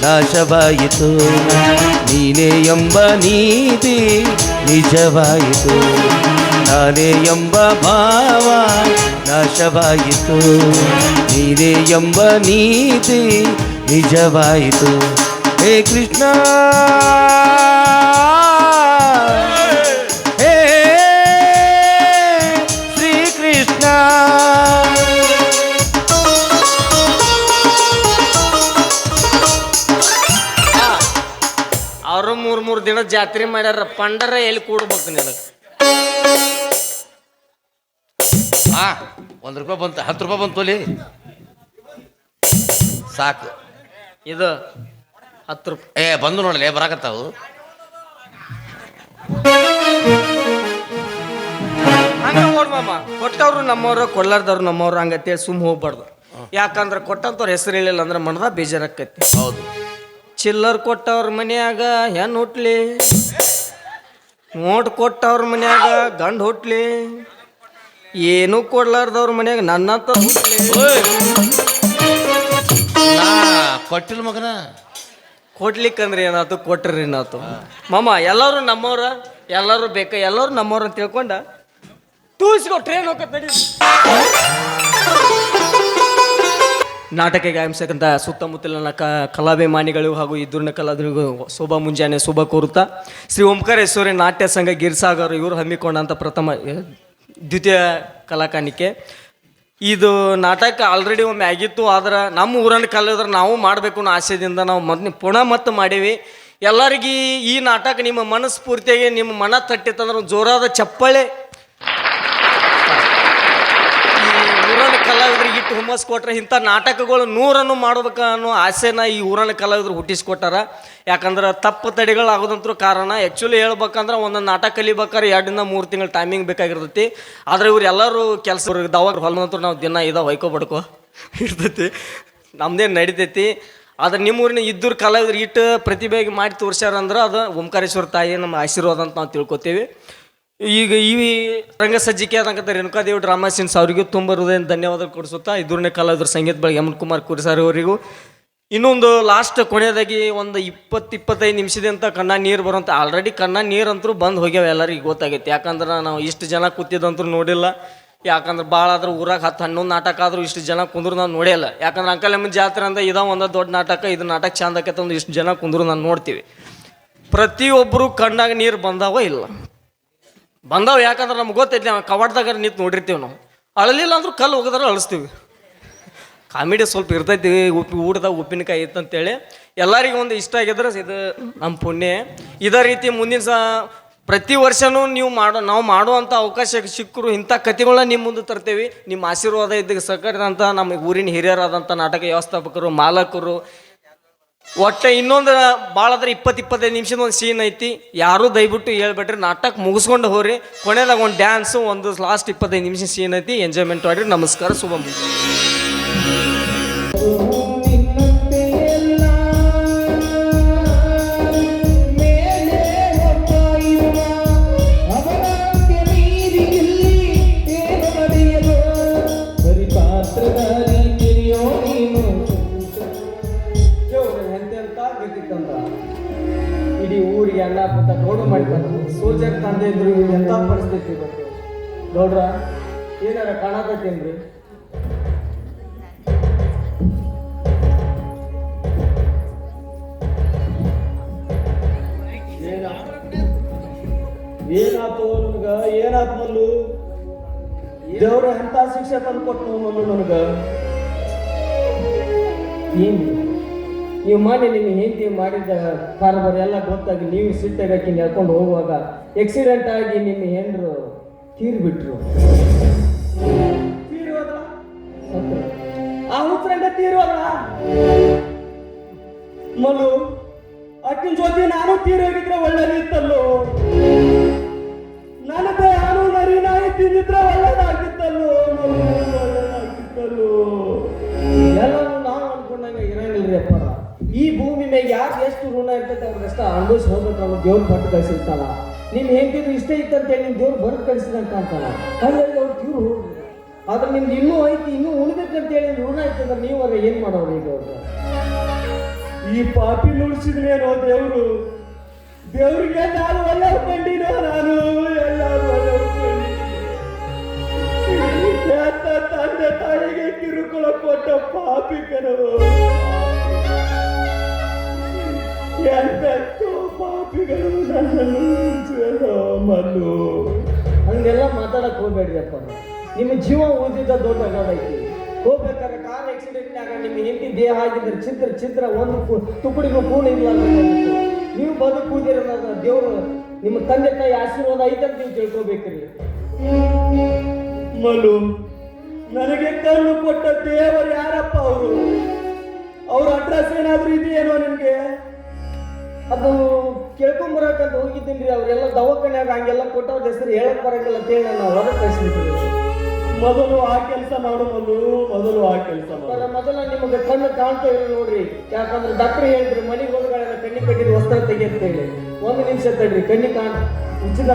ನಾಶವಾಯಿತು, ನೀನೇ ಎಂಬ ನೀತಿ ನಿಜವಾಯಿತು. ನಾನೇ ಎಂಬ ಭಾವ ನಾಶವಾಯಿತು, ನೀನೇ ಎಂಬ ನೀತಿ ನಿಜವಾಯಿತು. ಹೇ ಕೃಷ್ಣ, ಹೇ ಶ್ರೀಕೃಷ್ಣ. ಅವರು ಮೂರು ದಿನ ಜಾತ್ರೆ ಮಾಡ್ಯಾರ. ಪಂಡರ ಎಲ್ಲಿ ಕೂಡ್ಬೇಕು ನಿನಗೆ? ₹1 ಬಂತು, ₹10 ಬಂತು ಅಲ್ಲಿ ಸಾಕು. ಇದು ₹10. ಬಂದು ನೋಡಲಿ ಬರಾಕತ್ತಾವು. ಹಂಗ ನೋಡ್ ಮಾಮ, ಕೊಟ್ಟವ್ರು ನಮ್ಮವ್ರು ಕೊಡ್ಲಾರ್ದವ್ರು ನಮ್ಮವ್ರು ಹಂಗತ್ತೇಳಿ ಸುಮ್ ಹೋಗ್ಬಾರ್ದು. ಯಾಕಂದ್ರೆ ಕೊಟ್ಟಂತವ್ರ ಹೆಸರು ಹೇಳಿಲ್ಲ ಅಂದ್ರೆ ಮನದ ಬೇಜಾರಾಕೈತಿ. ಹೌದು. ಚಿಲ್ಲರ್ ಕೊಟ್ಟವ್ರ ಮನ್ಯಾಗ ಹೆಣ್ಣು ಹುಟ್ಲಿ, ನೋಟ್ ಕೊಟ್ಟವ್ರ ಮನ್ಯಾಗ ಗಂಡು ಹುಟ್ಲಿ, ಏನು ಕೊಡ್ಲಾರ್ದವ್ರ ಮನ್ಯಾಗ ನನ್ನಂತ ಹುಟ್ಲಿ. ನಾ ಕೊಟ್ಟಿಲ್ಲ ಮಗನ. ಕೊಡ್ಲಿಕ್ಕಂದ್ರೆ ಏನಾಯ್ತು, ಕೊಟ್ರಿ ಏನಾಯ್ತು ಮಾಮ. ಎಲ್ಲರೂ ನಮ್ಮವ್ರ, ಎಲ್ಲರೂ ಬೇಕ, ಎಲ್ಲರೂ ನಮ್ಮವ್ರ ಅಂತ ತಿಳ್ಕೊಂಡ ತೂಸ್ಕೊ ಟ್ರೈನ್ ಹೋಗತ್ ನಡಿ. ನಾಟಕಕ್ಕೆ ಆಗಮಿಸಕ್ಕಂಥ ಸುತ್ತಮುತ್ತಲಿನ ಕಲಾಭಿಮಾನಿಗಳು ಹಾಗೂ ಇದ್ದೂರಿನ ಕಲಾವಿದರಿಗೂ ಶುಭ ಮುಂಜಾನೆ ಶುಭ ಕೋರುತ್ತಾ ಶ್ರೀ ಓಂಕಾರೇಶ್ವರಿ ನಾಟ್ಯ ಸಂಘ ಗಿರ್ಸಾಗರ್ ಇವರು ಹಮ್ಮಿಕೊಂಡಂಥ ದ್ವಿತೀಯ ಕಲಾಕಾಣಿಕೆ. ಇದು ನಾಟಕ ಆಲ್ರೆಡಿ ಒಮ್ಮೆ ಆಗಿತ್ತು. ಆದ್ರೆ ನಮ್ಮ ಊರನ್ನ ಕಲಿಯೋದ್ರೆ ನಾವು ಮಾಡಬೇಕು ಅನ್ನೋ ಆಸೆಯಿಂದ ನಾವು ಪುನಃ ಮತ್ತೆ ಮಾಡೀವಿ. ಎಲ್ಲರಿಗೂ ಈ ನಾಟಕ ನಿಮ್ಮ ಮನಸ್ಫೂರ್ತಿಯಾಗಿ ನಿಮ್ಮ ಮನ ತಟ್ಟಿತ್ತಂದ್ರೆ ಜೋರಾದ ಚಪ್ಪಾಳೆ ಊರನ್ನ ಕಲಾವಿದರಿಗೆ ಇಟ್ಟು ಹುಮ್ಮಸ್ ಕೊಟ್ರೆ ಇಂಥ ನಾಟಕಗಳು 100 ಮಾಡ್ಬೇಕು ಅನ್ನೋ ಆಸೆನ ಈ ಊರನ್ನ ಕಲಾವಿದರು ಹುಟ್ಟಿಸ್ಕೊಟ್ಟಾರ. ಯಾಕಂದ್ರೆ ತಪ್ಪು ತಡೆಗಳಾಗೋದಂತೂ ಕಾರಣ. ಆ್ಯಕ್ಚುಲಿ ಹೇಳ್ಬೇಕಂದ್ರೆ ಒಂದೊಂದು ನಾಟಕ ಕಲಿಬೇಕಾದ್ರೆ 2 ರಿಂದ 3 ತಿಂಗಳು ಟೈಮಿಂಗ್ ಬೇಕಾಗಿರ್ತೈತಿ. ಆದರೆ ಇವ್ರು ಎಲ್ಲರೂ ಕೆಲಸ ದವಾಗ ಹೊಲದಂತೂ ನಾವು ದಿನ ಹೊಯ್ಕೊ ಬಡ್ಕೊ ಇರ್ತೈತಿ, ನಮ್ದೇನು ನಡಿತೈತಿ. ಆದ್ರೆ ನಿಮ್ಮ ಊರಿನ ಇದ್ದೂರು ಕಲಾವಿದ್ರು ಇಟ್ಟು ಪ್ರತಿಭೆಗೆ ಮಾಡಿ ತೋರ್ಸ್ಯಾರಂದ್ರೆ ಅದು ಓಂಕಾರೇಶ್ವರ ತಾಯಿ ನಮ್ಮ ಆಶೀರ್ವಾದ ಅಂತ ನಾವು ತಿಳ್ಕೊತೀವಿ. ಈಗ ಈ ರಂಗ ಸಜ್ಜಿಕೆ ಆದಂಥ ರೇಣುಕಾದೇವಿ ಡ್ರಾಮಾ ಸೀನ್ಸ್ ಅವರಿಗೂ ತುಂಬ ಹೃದಯ ಧನ್ಯವಾದ ಕೊಡಿಸುತ್ತಾ ಇದ್ದೂರನೇ ಕಲಾವಿದರು ಸಂಗೀತ ಬೆಳಗ್ಗೆ ಎಮ್ ಕುಮಾರ್ ಕುರಿಸಾರಿ ಅವರಿಗೂ ಇನ್ನೊಂದು ಲಾಸ್ಟ್ ಕೊನೆಯದಾಗಿ ಒಂದು 20-25 ನಿಮಿಷದಿಂದ ಕಣ್ಣ ನೀರು ಬರೋಂಥ ಆಲ್ರೆಡಿ ಕಣ್ಣ ನೀರಂತರೂ ಬಂದು ಹೋಗ್ಯಾವ, ಎಲ್ಲರಿಗೂ ಗೊತ್ತಾಗೈತಿ. ಯಾಕಂದ್ರೆ ನಾವು ಇಷ್ಟು ಜನ ಕೂತಿದ್ದಂತೂ ನೋಡಿಲ್ಲ. ಯಾಕಂದ್ರೆ ಭಾಳ ಆದ್ರೆ ಊರಾಗ 10-11 ನಾಟಕ ಆದರೂ ಇಷ್ಟು ಜನ ಕುಂದ್ರು ನಾನು ನೋಡಿಲ್ಲ. ಯಾಕಂದ್ರೆ ಅಂಕಲಮ್ಮ ಜಾತ್ರೆ ಅಂತ ಒಂದು ದೊಡ್ಡ ನಾಟಕ, ಇದು ನಾಟಕ ಚಂದ ಆಕೈತೆ ಒಂದು ಇಷ್ಟು ಜನ ಕುಂದ್ರು ನಾನು ನೋಡ್ತೀವಿ. ಪ್ರತಿಯೊಬ್ಬರು ಕಣ್ಣಾಗ ನೀರು ಬಂದಾವ ಇಲ್ಲ ಬಂದಾವ. ಯಾಕಂದ್ರೆ ನಮ್ಗೆ ಗೊತ್ತೈತಿ, ನಾವು ಕವಾಡ್ದಾಗ ನಿಂತು ನೋಡಿರ್ತೀವಿ. ನಾವು ಅಳಲಿಲ್ಲ ಅಂದ್ರೂ ಕಲ್ಲು ಹೋಗೋದ್ರೆ ಅಳಿಸ್ತೀವಿ. ಕಾಮಿಡಿ ಸ್ವಲ್ಪ ಇರ್ತೈತಿ. ಊಟದಾಗ ಉಪ್ಪಿನಕಾಯಿ ಇತ್ತಂತೇಳಿ ಎಲ್ಲರಿಗೂ ಒಂದು ಇಷ್ಟ ಆಗಿದ್ರೆ ಇದು ನಮ್ಮ ಪುಣ್ಯ. ಇದೇ ರೀತಿ ಮುಂದಿನ ಪ್ರತಿ ವರ್ಷವೂ ನಾವು ಮಾಡುವಂಥ ಅವಕಾಶ ಸಿಕ್ಕರು ಇಂಥ ಕಥೆಗಳನ್ನ ನಿಮ್ಮ ಮುಂದೆ ತರ್ತೇವೆ. ನಿಮ್ಮ ಆಶೀರ್ವಾದ ಇದ್ದಾಗ ಸಹಕರಿಸಿದಂಥ ನಮ್ಮ ಊರಿನ ಹಿರಿಯರಾದಂಥ ನಾಟಕ ವ್ಯವಸ್ಥಾಪಕರು, ಮಾಲಕರು, ಒಟ್ಟು ಇನ್ನೊಂದು ಭಾಳ ಅಂದ್ರೆ 20-25 ನಿಮಿಷದ ಒಂದು ಸೀನ್ ಐತಿ. ಯಾರೂ ದಯವಿಟ್ಟು ಹೇಳ್ಬೇಡ್ರಿ, ನಾಟಕ ಮುಗಿಸ್ಕೊಂಡು ಹೋಗ್ರಿ. ಕೊನೆದಾಗ ಒಂದು ಡ್ಯಾನ್ಸು, ಒಂದು ಲಾಸ್ಟ್ 25 ನಿಮಿಷ ಸೀನ್ ಐತಿ. ಎಂಜಾಯ್ಮೆಂಟ್ ಮಾಡಿರಿ. ನಮಸ್ಕಾರ, ಶುಭ ಮುಂಜಾನೆ. ಇಡೀ ಊರಿಗೆ ಅನ್ನ ಪುತ್ತ ನೋಡು ತಂದೆ ಇದ್ರು ಇವ್ರು ಎಂಥ ಪರಿಸ್ಥಿತಿ ಬಂತು ಗೌಡ್ರ ಏನಾರ ಕಾಣಕತ್ತೇನ್ರಿ ಏನಾತು ನನಗ ಏನಾತ್ ಮಲ್ಲು ದೇವ್ರ ಎಂತ ಶಿಕ್ಷೆ ತಂದು ಕೊಟ್ಟು ಮಲ್ಲು ನನಗ ಏನು ನೀವು ಮಾಡಿ ನಿಮ್ಮ ಹೆಂಡತಿ ಮಾಡಿದ ಕಾರಬಾರ ಎಲ್ಲ ಗೊತ್ತಾಗಿ ನೀವು ಸಿಟ್ಟಾಗಿ ನಡ್ಕೊಂಡು ಹೋಗುವಾಗ ಆಕ್ಸಿಡೆಂಟ್ ಆಗಿ ನಿಮ್ಮ ಹೆಂಡ್ರು ತೀರ್ಬಿಟ್ರು ಆ ಹುಚ್ಚರಂಗ ತೀರೋದ್ರ ಮಲ್ಲು ಅಕ್ಕಿನ ಜೊತೆ ನಾನು ತೀರೋಗಿದ್ರೆ ಒಳ್ಳೇದಿತ್ತಲ್ಲೋ ನನಗ ಯಾರು ನರಿ ನಾಯಿ ತಿಂದಿದ್ರೆ ಒಳ್ಳೇದಾಗಿತ್ತಲ್ಲೋ ಒಳ್ಳೇದಾಗಿತ್ತಲ್ಲೋ ಎಲ್ಲರೂ ನಾವು ಅನ್ಕೊಂಡಂಗೆ ಇರಂಗಿಲ್ರಿ ಅಪ್ಪ ಈ ಭೂಮಿ ಮೇಲೆ ಯಾರು ಎಷ್ಟು ಋಣ ಇರ್ತೈತೆ ಅವ್ರಷ್ಟ ಅನುಭವಿಸಿ ಹೋಗ್ಬೇಕು ನಾವು ದೇವ್ರು ಬಟ್ಟು ಕಳಿಸಿರ್ತಾನ ನಿಮ್ಮ ಹೆಂಡತಿದ್ರು ಇಷ್ಟ ಇತ್ತಂತೇಳಿ ನಿಮ್ಮ ದೇವ್ರು ಬರೆದು ಕಳಿಸಿದಂತ ಅಂತಾನ ಹಾಗಾಗಿ ಅವ್ರು ತೀವ್ರು ಹೋಗ್ರಿ ಆದ್ರೆ ನಿಮ್ದು ಇನ್ನೂ ಐತಿ ಇನ್ನೂ ಉಳಿಬೇಕಂತೇಳಿ ಋಣ ಐತಂದ್ರೆ ನೀವು ಅವ್ರ ಏನು ಮಾಡೋರು ಈಗ ಅವ್ರು ಈ ಪಾಪಿ ನುಡಿಸಿದ್ರೇನೋ ದೇವರು ದೇವ್ರಿಗೆ ನಾನು ಒಳ್ಳೆ ಕಂಡಿನೋ ನಾನು ಎಲ್ಲರೂ ತಂದೆ ತಾಯಿಗೆ ಕಿರುಕುಳ ಕೊಟ್ಟ ಪಾಪಿಕರು ಎಂತೋ ಪಾಪಿಗಳು ನನ್ನನ್ನು ಮಲ್ಲು ಹಂಗೆಲ್ಲ ಮಾತಾಡಕ್ ಹೋಗ್ಬೇಡ್ರಿ ಅಪ್ಪ ನಿಮ್ಮ ಜೀವ ಉಳಿದಿದ್ದ ದೊಡ್ಡ ಐತಿ ಹೋಗ್ಬೇಕಾದ್ರೆ ಕಾರ್ ಆಕ್ಸಿಡೆಂಟ್ನಾಗ ನಿಮ್ಮ ಹೆಂಡತಿ ದೇಹ ಆಗಿದ್ರೆ ಚಿತ್ರ ಒಂದು ತುಕುಡಿಗೂ ಪೂರ್ಣ ಇಲ್ಲ ನೀವು ಬದುಕುವುದಿರೋದ ದೇವರು ನಿಮ್ಮ ತಂದೆ ತಾಯಿ ಆಶೀರ್ವಾದ ಐತಂತ ನೀವು ತಿಳ್ಕೊಬೇಕ್ರಿ ಮಲು ನನಗೆ ಕರುಳು ಕೊಟ್ಟ ದೇವರು ಯಾರಪ್ಪ ಅವರು ಅವ್ರ ಅಡ್ರೆಸ್ ಏನಾದ್ರೂ ಇದೆಯೇನೋ ನಿನ್ಗೆ ಅದು ಕೇಳ್ಕೊಂಬರಕಂತ ಹೋಗಿದ್ದೀನಿ ಅವರೆಲ್ಲ ದವಾಖಾನ್ಯಾಗ ಹಂಗೆಲ್ಲ ಕೊಟ್ಟವ್ರ ಹೆಸರು ಹೇಳಕ್ ಬರಂಗಿಲ್ಲ ಅಂತೇಳಿ ನಾನು ಹೊರಗೆ ಕಳಿಸ್ಬಿಟ್ಟಿದ್ದೀನಿ ಮೊದಲು ಆ ಕೆಲಸ ಮಾಡು ಮೊದಲು ಆ ಕೆಲಸ ಮೊದಲ ನಿಮಗೆ ಕಣ್ಣು ಕಾಣ್ತಾ ಇಲ್ಲ ನೋಡ್ರಿ ಯಾಕಂದ್ರೆ ಡಾಕ್ಟರ್ ಹೇಳಿದ್ರು ಮನೆಗೆ ಹೋದಗಳೆಲ್ಲ ಕಣ್ಣಿ ಕಟ್ಟಿದ ವಸ್ತ್ರ ತೆಗಿ ಅಂತ ಹೇಳಿ 1 ನಿಮಿಷ ತಡ್ರಿ ಕಣ್ಣಿ ಉಚಿತ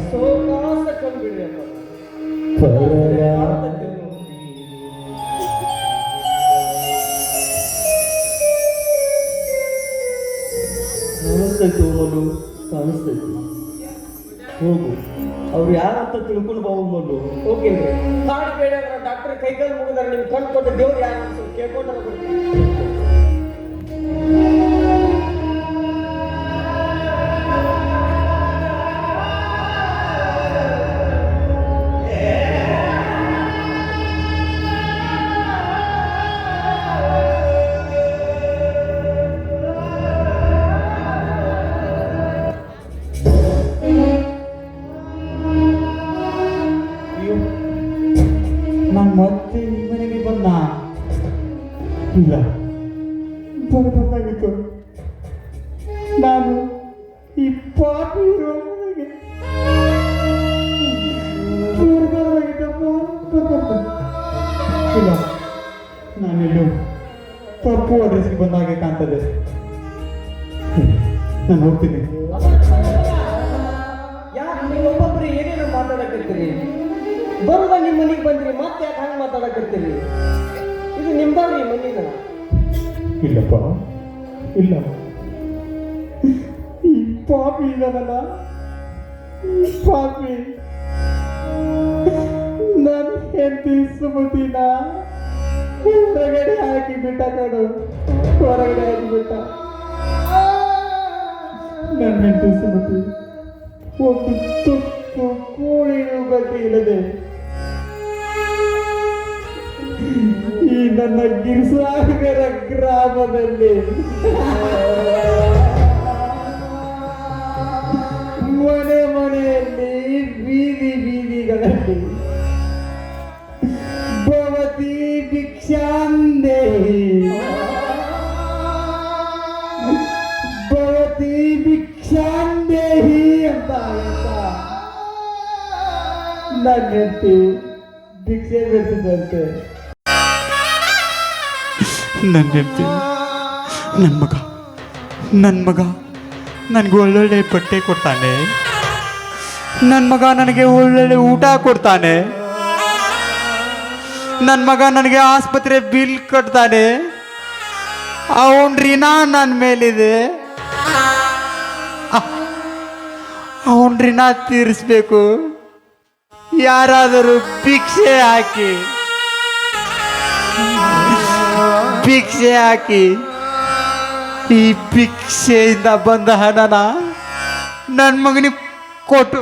ಸೋಕಾಸ ಕಂಡ್ಬಿಡ್ರಿ ಕಾಣಿಸ್ತೈತಿ ಮಲ್ಲು ಕಾಣಿಸ್ತೈತಿ ಹೋಗು ಅವ್ರು ಯಾರಂತ ತಿಳ್ಕೊಂಡು ಬಾವು ಮಲ್ಲು ಹೋಗಿಲ್ರಿ ಕಾಡು ಬೇಡ ಡಾಕ್ಟರ್ ಕೈಕಾಲು ಮುಗಿದಾರೆ ನಿಮ್ಗೆ ಕಣ್ಣು ಕೊಟ್ಟ ದೇವ್ರು ಯಾರು ಅನ್ಸು ಕೇಳ್ಕೊಂಡ್ರೆ ಮತ್ತೆ ಮನೆಗೆ ಬಂದ ಇಲ್ಲ ಬರಬೇಕಾಗಿತ್ತು ನಾನು ಈ ಪಾಪಿ ಇಲ್ಲ ನಾನೆಲ್ಲೂ ತಪ್ಪು ಅಡ್ರೆಸ್ಗೆ ಬಂದಾಗೆ ಕಾಣ್ತದೆ ನಾನು ಹೋಗ್ತೀನಿ ಯಾಕೆ ನೀವು ಒಬ್ಬೊಬ್ಬರು ಏನೇನೋ ಮಾತಾಡಕತ್ತೀರಿ ಬರುವಾಗ ನಿಮ್ಮ ಮನೆಗೆ ಬಂದ್ರಿ ಮತ್ತೆ ಯಾಕೆ ಹಂಗೆ ಮಾತಾಡಕತ್ತೀರಿ ಇದು ನಿಮ್ದವ್ರಿ ಮನಿನ ಇಲ್ಲಪ್ಪ ಇಲ್ಲ ಈ ಪಾಪಿ ಇದನಲ್ಲ ಈ ಪಾಪಿ ನನ್ನ ಹೆಂಡತಿ ಸುಮತಿನ ಹೊರಗಡೆ ಹಾಕಿ ಬಿಟ್ಟ ಕಡು ಹೊರಗಡೆ ಹಾಕಿ ಬಿಟ್ಟ ನನ್ನ ಹೆಂಡತಿ ಸುಮತಿ ಒಂದು ತುತ್ತು ಕೋಳಿನೂ ಗತಿ ಇಲ್ಲದೆ ಈ ನನ್ನ ಗಿರಿಸಾಗರ ಗ್ರಾಮದಲ್ಲಿ ಮನೆ ಮನೆಯಲ್ಲಿ ಬೀದಿಗಳಲ್ಲಿ ಭವತಿ ಭಿಕ್ಷಾಂದೇಹಿ ಭವತಿ ಭಿಕ್ಷಾಂದೇಹಿ ಅಂತ ನನ್ನ ಹೆಂಡತಿ ಭಿಕ್ಷೆ ಬಿಡ್ತಿದ್ದಂತೆ ನನ್ನ ಹೆಂಡತಿ ನನ್ನ ಮಗ ನನಗೆ ಒಳ್ಳೊಳ್ಳೆ ಬಟ್ಟೆ ಕೊಡ್ತಾನೆ, ನನ್ನ ಮಗ ನನಗೆ ಒಳ್ಳೊಳ್ಳೆ ಊಟ ಕೊಡ್ತಾನೆ, ನನ್ನ ಮಗ ನನಗೆ ಆಸ್ಪತ್ರೆ ಬಿಲ್ ಕಟ್ತಾನೆ, ಅವನ್ ಋಣ ನನ್ನ ಮೇಲಿದೆ, ಅವನ್ ಋಣ ತೀರಿಸ್ಬೇಕು. ಯಾರಾದರೂ ಭಿಕ್ಷೆ ಹಾಕಿ ಈ ಭಿಕ್ಷೆಯಿಂದ ಬಂದ ಹಣನ ನನ್ನ ಮಗನಿಗೆ ಕೊಟ್ಟು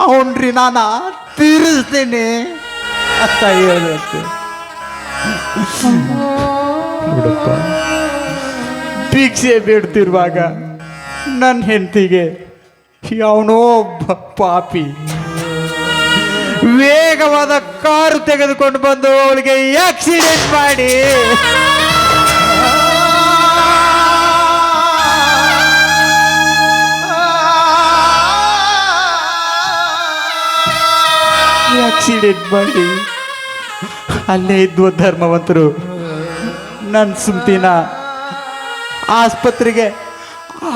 ಅವನ್ ಋಣನ ತೀರಿಸ್ತೇನೆ ಅಂತ ಹೇಳಬೇಕು. ನೋಡಪ್ಪ, ಭಿಕ್ಷೆ ಬೇಡ್ತಿರುವಾಗ ನನ್ನ ಹೆಂಡತಿಗೆ ಅವನೋ ಒಬ್ಬ ಪಾಪಿ ವೇಗವಾದ ಕಾರು ತೆಗೆದುಕೊಂಡು ಬಂದು ಅವಳಿಗೆ ಆಕ್ಸಿಡೆಂಟ್ ಮಾಡಿ ಅಲ್ಲೇ ಇದ್ದ ಧರ್ಮವಂತರು ನನ್ನ ಸುಮ್ತಿನ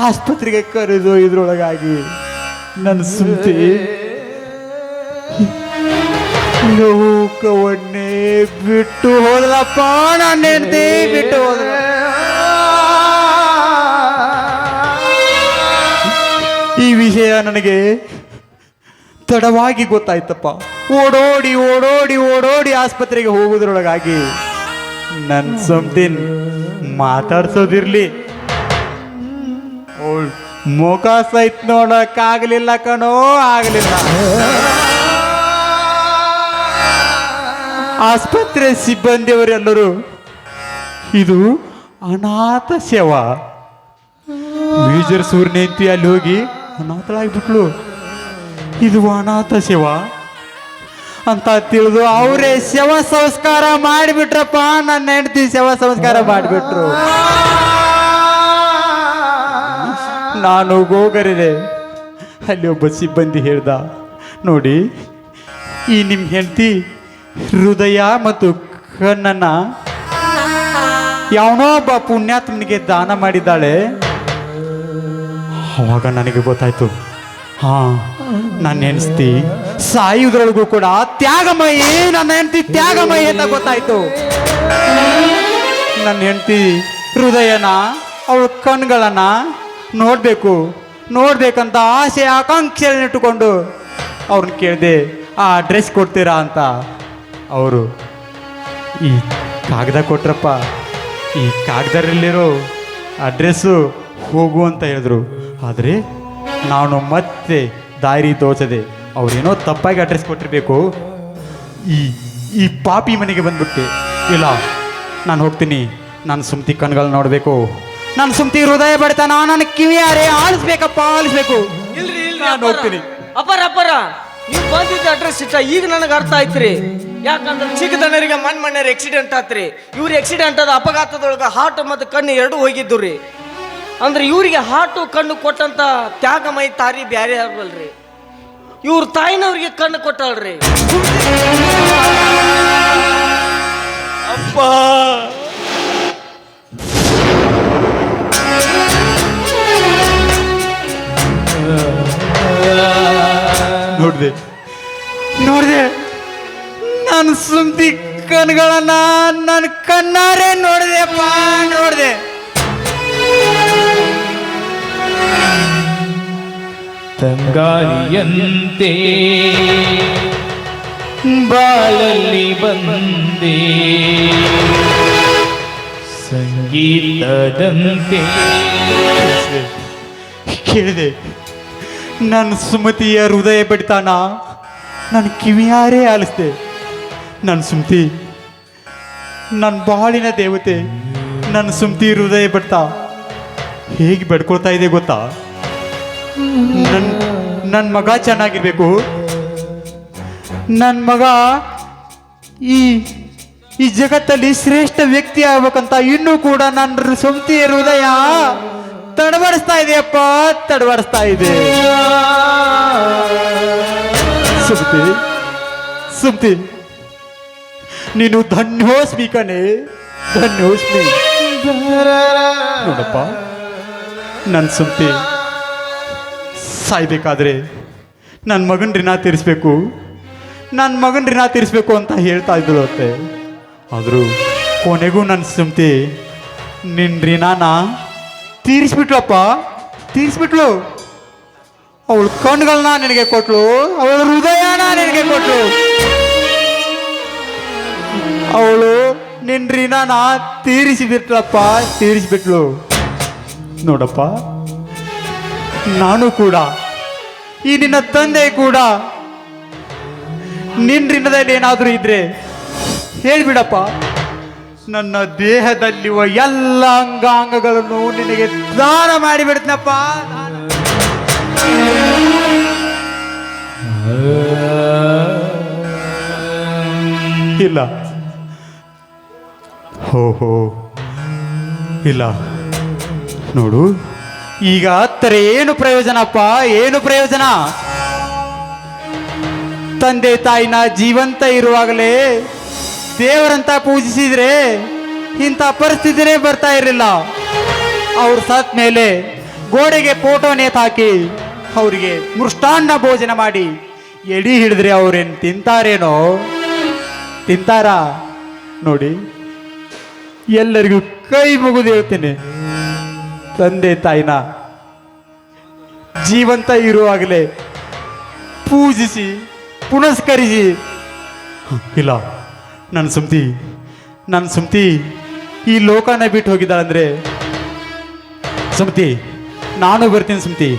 ಆಸ್ಪತ್ರೆಗೆ ಕರೆದು ಇದ್ರೊಳಗಾಗಿ ನನ್ನ ಸುಮ್ತಿ ಲೋಕವನ್ನೇ ಬಿಟ್ಟು ಹೋದ್ರಪ್ಪ. ನನ್ನ ಹೆಂಡತಿ ಬಿಟ್ಟು ಹೋದ್ರ. ಈ ವಿಷಯ ನನಗೆ ತಡವಾಗಿ ಗೊತ್ತಾಯ್ತಪ್ಪ. ಓಡೋಡಿ ಆಸ್ಪತ್ರೆಗೆ ಹೋಗೋದ್ರೊಳಗಾಗಿ ನನ್ನ ಸುಮ್ತಿನ್ ಮಾತಾಡ್ಸೋದಿರ್ಲಿ, ಮುಖ ಸಹಿತ ನೋಡಕ್ಕಾಗಲಿಲ್ಲ ಕಣೋ, ಆಗಲಿಲ್ಲ. ಆಸ್ಪತ್ರೆ ಸಿಬ್ಬಂದಿಯವರೆಲ್ಲರೂ ಇದು ಅನಾಥ ಸೇವಾ, ಮೇಜರ್ ಸೂರ್ಯನೇಂತಿ ಅಲ್ಲಿ ಹೋಗಿ ಅನಾಥಳಾಗ್ಬಿಟ್ಲು, ಇದು ಅನಾಥ ಸೇವಾ ಅಂತ ತಿಳಿದು ಅವರೇ ಶವ ಸಂಸ್ಕಾರ ಮಾಡಿಬಿಟ್ರಪ್ಪ. ನನ್ನ ಹೆಂಡತಿ ಶವ ಸಂಸ್ಕಾರ ಮಾಡಿಬಿಟ್ರು. ನಾನು ಗೋಗರಿದೆ. ಅಲ್ಲಿ ಒಬ್ಬ ಸಿಬ್ಬಂದಿ ಹೇಳ್ದ, ನೋಡಿ, ಈ ನಿಮ್ಮ ಹೆಂಡತಿ ಹೃದಯ ಮತ್ತು ಕಣ್ಣನ್ನ ಯಾವನೋ ಒಬ್ಬ ಪುಣ್ಯಾತ್ಮನಿಗೆ ದಾನ ಮಾಡಿದ್ದಾಳೆ. ಅವಾಗ ನನಗೆ ಗೊತ್ತಾಯ್ತು, ನನ್ನ ಹೆಂಡತಿ ಸಾಯುವುದ್ರೊಳಗೂ ಕೂಡ ತ್ಯಾಗಮಯಿ, ನನ್ನ ಹೆಂಡತಿ ತ್ಯಾಗಮಯಿ ಅಂತ ಗೊತ್ತಾಯ್ತು. ನನ್ನ ಹೆಂಡತಿ ಹೃದಯನ, ಅವಳ ಕಣ್ಗಳನ್ನ ನೋಡ್ಬೇಕಂತ ಆಸೆ ಆಕಾಂಕ್ಷೆಯನ್ನು ಇಟ್ಟುಕೊಂಡು ಅವ್ರನ್ನ ಕೇಳಿದೆ, ಆ ಅಡ್ರೆಸ್ ಕೊಡ್ತೀರಾ ಅಂತ. ಅವರು ಈ ಕಾಗದ ಕೊಟ್ರಪ್ಪ, ಈ ಕಾಗದರಲ್ಲಿರೋ ಅಡ್ರೆಸ್ಸು ಹೋಗು ಅಂತ ಹೇಳಿದ್ರು. ಆದರೆ ನಾನು ಮತ್ತೆ ದಾರಿ ತೋಚದೆ, ಅವ್ರೇನೋ ತಪ್ಪಾಗಿ ಅಡ್ರೆಸ್ ಕೊಟ್ಟಿರಬೇಕು. ಈ ಪಾಪಿ ಮನೆಗೆ ಬಂದ್ಬಿಟ್ಟೆ. ಇಲ್ಲ, ನಾನು ಹೋಗ್ತೀನಿ. ನಾನು ಸುಮ್ತಿ ಕಣ್ಗಳು ನೋಡಬೇಕು, ನಾನು ಸುಮ್ತಿ ಹೃದಯ ಬಡಿತಾನ, ನನ್ನ ಕಿವಿಯಾರೆ ಆಲಿಸ್ಬೇಕು. ಇಲ್ರಿ ನಾನು ಹೋಗ್ತೀನಿ. ಅಪ್ಪರ ನೀವು ಬಂದಿದ್ದ ಅಡ್ರೆಸ್ ಇಷ್ಟ ಈಗ ನನಗೆ ಅರ್ಥ ಆಯ್ತ್ರಿ. ಯಾಕಂದ್ರೆ ಚಿಕ್ಕದಣ್ಣರಿಗೆ ಮಣ್ಣರ ಆಕ್ಸಿಡೆಂಟ್ ಆತ್ರಿ. ಇವ್ರ ಆಕ್ಸಿಡೆಂಟ್ ಆದ ಅಪಘಾತದೊಳಗೆ ಹಾರ್ಟ್ ಮತ್ತು ಕಣ್ಣು ಎರಡೂ ಹೋಗಿದ್ದು ರೀ. ಅಂದ್ರೆ ಇವರಿಗೆ ಹಾರ್ಟು ಕಣ್ಣು ಕೊಟ್ಟಂತ ತ್ಯಾಗಮಯಿ ತಾರಿ ಬ್ಯಾರೆ ಆಗ್ಬಲ್ರಿ. ಇವ್ರ ತಾಯಿನವ್ರಿಗೆ ಕಣ್ಣು ಕೊಟ್ಟಳ್ರಿ. ಅಪ್ಪ ನೋಡ್ದೆ ನನ್ನ ಸುಮ್ತಿ ಕಣ್ಗಳನ್ನ ನನ್ನ ಕಣ್ಣಾರೆ ನೋಡ್ದೆ. ತಂಗಾಳಿಯಂತೆ ಬಾಳಲ್ಲಿ ಬಂದೆ, ಸಂಗೀತದಂತೆ ಕೇಳಿದೆ. ನನ್ನ ಸುಮತಿಯ ಹೃದಯ ಬಡಿತಾನ ನನ್ನ ಕಿವಿಯಾರೇ ಆಲಿಸ್ದೆ. ನನ್ನ ಸುಮತಿ ನನ್ನ ಬಾಳಿನ ದೇವತೆ, ನನ್ನ ಸುಮತಿ ಹೃದಯ ಬಡ್ತಾ ಹೇಗೆ ಬಡ್ಕೊಳ್ತಾ ಇದೆ ಗೊತ್ತಾ? ನನ್ನ ಮಗ ಚೆನ್ನಾಗಿರ್ಬೇಕು, ನನ್ನ ಮಗ ಈ ಜಗತ್ತಲ್ಲಿ ಶ್ರೇಷ್ಠ ವ್ಯಕ್ತಿ ಆಗ್ಬೇಕಂತ ಇನ್ನೂ ಕೂಡ ನನ್ನ ಸುಮತಿ ಹೃದಯ ತಡಬಡಿಸ್ತಾ ಇದೆಯಪ್ಪ, ತಡಬಡಿಸ್ತಾ ಇದೆ. ಸುಮ್ತಿ ನೀನು ಧನ್ಯೋಸ್ಮಿ ಕಣೆ, ಧನ್ಯೋಸ್ಮಿ. ನೋಡಪ್ಪ, ನನ್ನ ಸುಮ್ತಿ ಸಾಯ್ಬೇಕಾದ್ರೆ ನನ್ನ ಮಗನ ಋಣ ತೀರಿಸ್ಬೇಕು. ನನ್ನ ಮಗನ ಋಣ ತೀರಿಸ್ಬೇಕು ಅಂತ ಹೇಳ್ತಾ ಇದ್ದಳು ಅತ್ತೆ. ಆದರೂ ಕೊನೆಗೂ ನನ್ನ ಸುಮ್ತಿ ನಿನ್ನ ಋಣನ ತೀರಿಸ್ಬಿಟ್ಲಪ್ಪ, ತೀರಿಸ್ಬಿಟ್ಲು. ಅವಳು ಕಣ್ಗಳನ್ನ ನಿನಗೆ ಕೊಟ್ಲು, ಅವಳ ಹೃದಯನ ನಿನಗೆ ಕೊಟ್ಲು. ಅವಳು ನಿನ್ನ ಋಣನ ತೀರಿಸಿಬಿಟ್ಲಪ್ಪ, ತೀರಿಸಿಬಿಟ್ಲು. ನೋಡಪ್ಪ, ನಾನು ಕೂಡ ಈ ನಿನ್ನ ತಂದೆ ಕೂಡ ನಿನ್ನ ಋಣದಲ್ಲಿ ಏನಾದರೂ ಇದ್ರೆ ಹೇಳ್ಬಿಡಪ್ಪ. ನನ್ನ ದೇಹದಲ್ಲಿರುವ ಎಲ್ಲ ಅಂಗಾಂಗಗಳನ್ನು ನಿನಗೆ ದಾನ ಮಾಡಿಬಿಡ್ತೀನಪ್ಪ. ಇಲ್ಲ, ಹೋ ಇಲ್ಲ. ನೋಡು, ಈಗ ಹತ್ತರ ಏನು ಪ್ರಯೋಜನಪ್ಪ, ಏನು ಪ್ರಯೋಜನ? ತಂದೆ ತಾಯಿನ ಜೀವಂತ ಇರುವಾಗಲೇ ದೇವರಂತ ಪೂಜಿಸಿದ್ರೆ ಇಂಥ ಪರಿಸ್ಥಿತಿನೇ ಬರ್ತಾ ಇರಲಿಲ್ಲ. ಅವ್ರು ಸತ್ ಮೇಲೆ ಗೋಡೆಗೆ ಫೋಟೋ ನೇತಾಕಿ ಅವರಿಗೆ ಮೃಷ್ಟಾನ್ನ ಭೋಜನ ಮಾಡಿ ಎಡಿ ಹಿಡಿದ್ರೆ ಅವ್ರೇನು ತಿಂತಾರೇನೋ? ತಿಂತಾರ? ನೋಡಿ, ಎಲ್ಲರಿಗೂ ಕೈ ಮುಗಿದು ಹೇಳ್ತೀನಿ, ತಂದೆ ತಾಯಿನ ಜೀವಂತ ಇರುವಾಗಲೇ ಪೂಜಿಸಿ ಪುನಸ್ಕರಿಸಿ. ಇಲ್ಲ, ನನ್ನ ಸುಮ್ತಿ ಈ ಲೋಕನ ಬಿಟ್ಟು ಹೋಗಿದ್ದಾಳಂದ್ರೆ ಸುಮ್ತಿ ನಾನು ಬರ್ತೀನಿ. ಸುಮ್ತಿ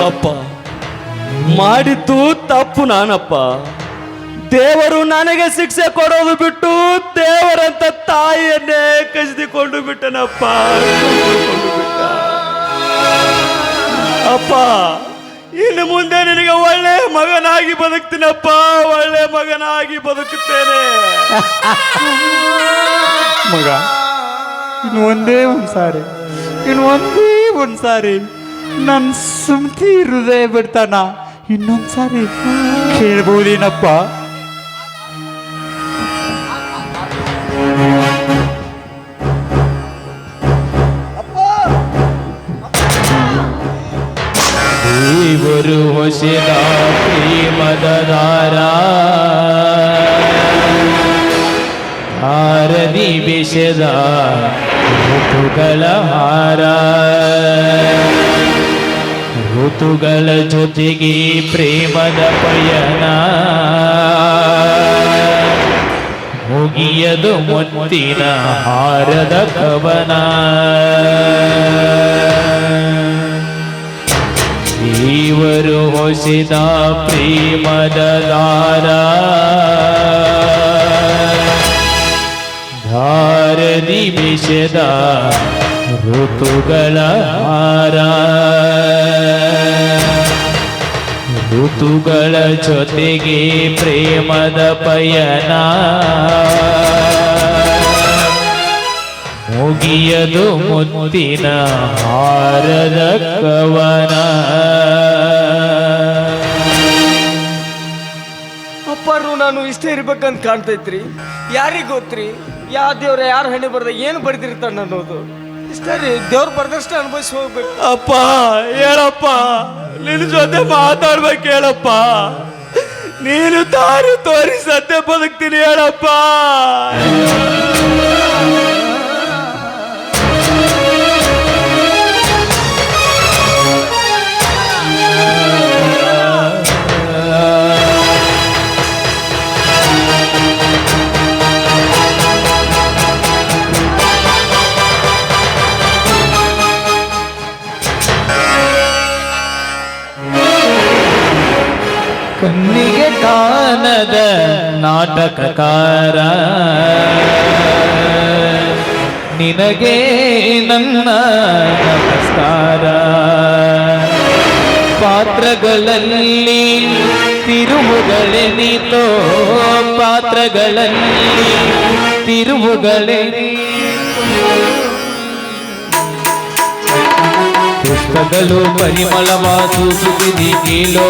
ಅಪ್ಪ, ಮಾಡಿದ್ದು ತಪ್ಪು ನಾನಪ್ಪ. ದೇವರು ನನಗೆ ಶಿಕ್ಷೆ ಕೊಡೋದು ಬಿಟ್ಟು ದೇವರಂತ ತಾಯಿಯನ್ನೇ ಕಸಿದುಕೊಂಡು ಬಿಟ್ಟನಪ್ಪ. ಅಪ್ಪ, ಇನ್ನು ಮುಂದೆ ನಿನಗೆ ಒಳ್ಳೆ ಮಗನಾಗಿ ಬದುಕ್ತೀನಪ್ಪ, ಒಳ್ಳೆ ಮಗನಾಗಿ ಬದುಕುತ್ತೇನೆ. ಮಗ, ಇನ್ನು ಒಂದೇ ಒಂದ್ಸಾರಿ ನನ್ನ ಸುಮ್ತಿ ಹೃದಯ ಬಿಡ್ತಾನ ಇನ್ನೊಂದ್ಸಾರಿ ಕೇಳ್ಬೋದೇನಪ್ಪ? ದೇವರು ಹೊಸದ ಪ್ರೇಮದ ದಾರ, ಹಾರದಿ ಬೆಸೆದ ಋತುಗಳ ಹಾರ, ಋತುಗಳ ಜೊತೆಗೆ ಪ್ರೇಮದ ಪಯಣ, ಮುಗಿಯದು ಮುತ್ತಿನ ಹಾರದ ಕವನ. ದೇವರು ಹೊಸದ ಪ್ರೇಮದ ದಾರ, ಧಾರದಿ ಬೆಸೆದ ಋತುಗಳ ಹಾರ, ಋತುಗಳ ಜೊತೆಗೆ ಪ್ರೇಮದ ಪಯಣ, ಮುಗಿಯದು ಮುತ್ತಿನ ಹಾರದ ಕವನ. ಅಪ್ಪರು ನಾನು ಇಷ್ಟೇ ಇರ್ಬೇಕಂತ ಕಾಣ್ತೈತ್ರಿ. ಯಾರಿಗೆ ಗೊತ್ತ್ರಿ ಯಾವ ದೇವ್ರ ಯಾರು ಹಣೆ ಬರ್ದ ಏನು ಬರ್ದಿರ್ತಾನ ಅನ್ನೋದು. ಇಷ್ಟೇ ರೀ, ದೇವ್ರು ಬರ್ದಷ್ಟು ಅನುಭವಿಸಿ ಹೋಗ್ಬೇಕು. ಅಪ್ಪ, ಹೇಳಪ್ಪ, ನಿನ್ನ ಜೊತೆ ಮಾತಾಡ್ಬೇಕು ಹೇಳಪ್ಪ. ನೀನು ದಾರಿ ತೋರಿ ಸತ್ಯ ಬದುಕ್ತೀನಿ ಹೇಳಪ್ಪ. ಕಣ್ಣಿಗೆ ಕಾಣದ ನಾಟಕಕಾರ, ನಿನಗೆ ನನ್ನ ನಮಸ್ಕಾರ. ಪಾತ್ರಗಳಲ್ಲಿ ತಿರುವುಗಳೆನಿತೋ, ಪಾತ್ರಗಳಲ್ಲಿ ತಿರುವುಗಳೆನಿತೋ, ಪುಷ್ಪಗಳು ಪರಿಮಳವಾದ ಸುಗಂಧಿ ಕೇಳೋ.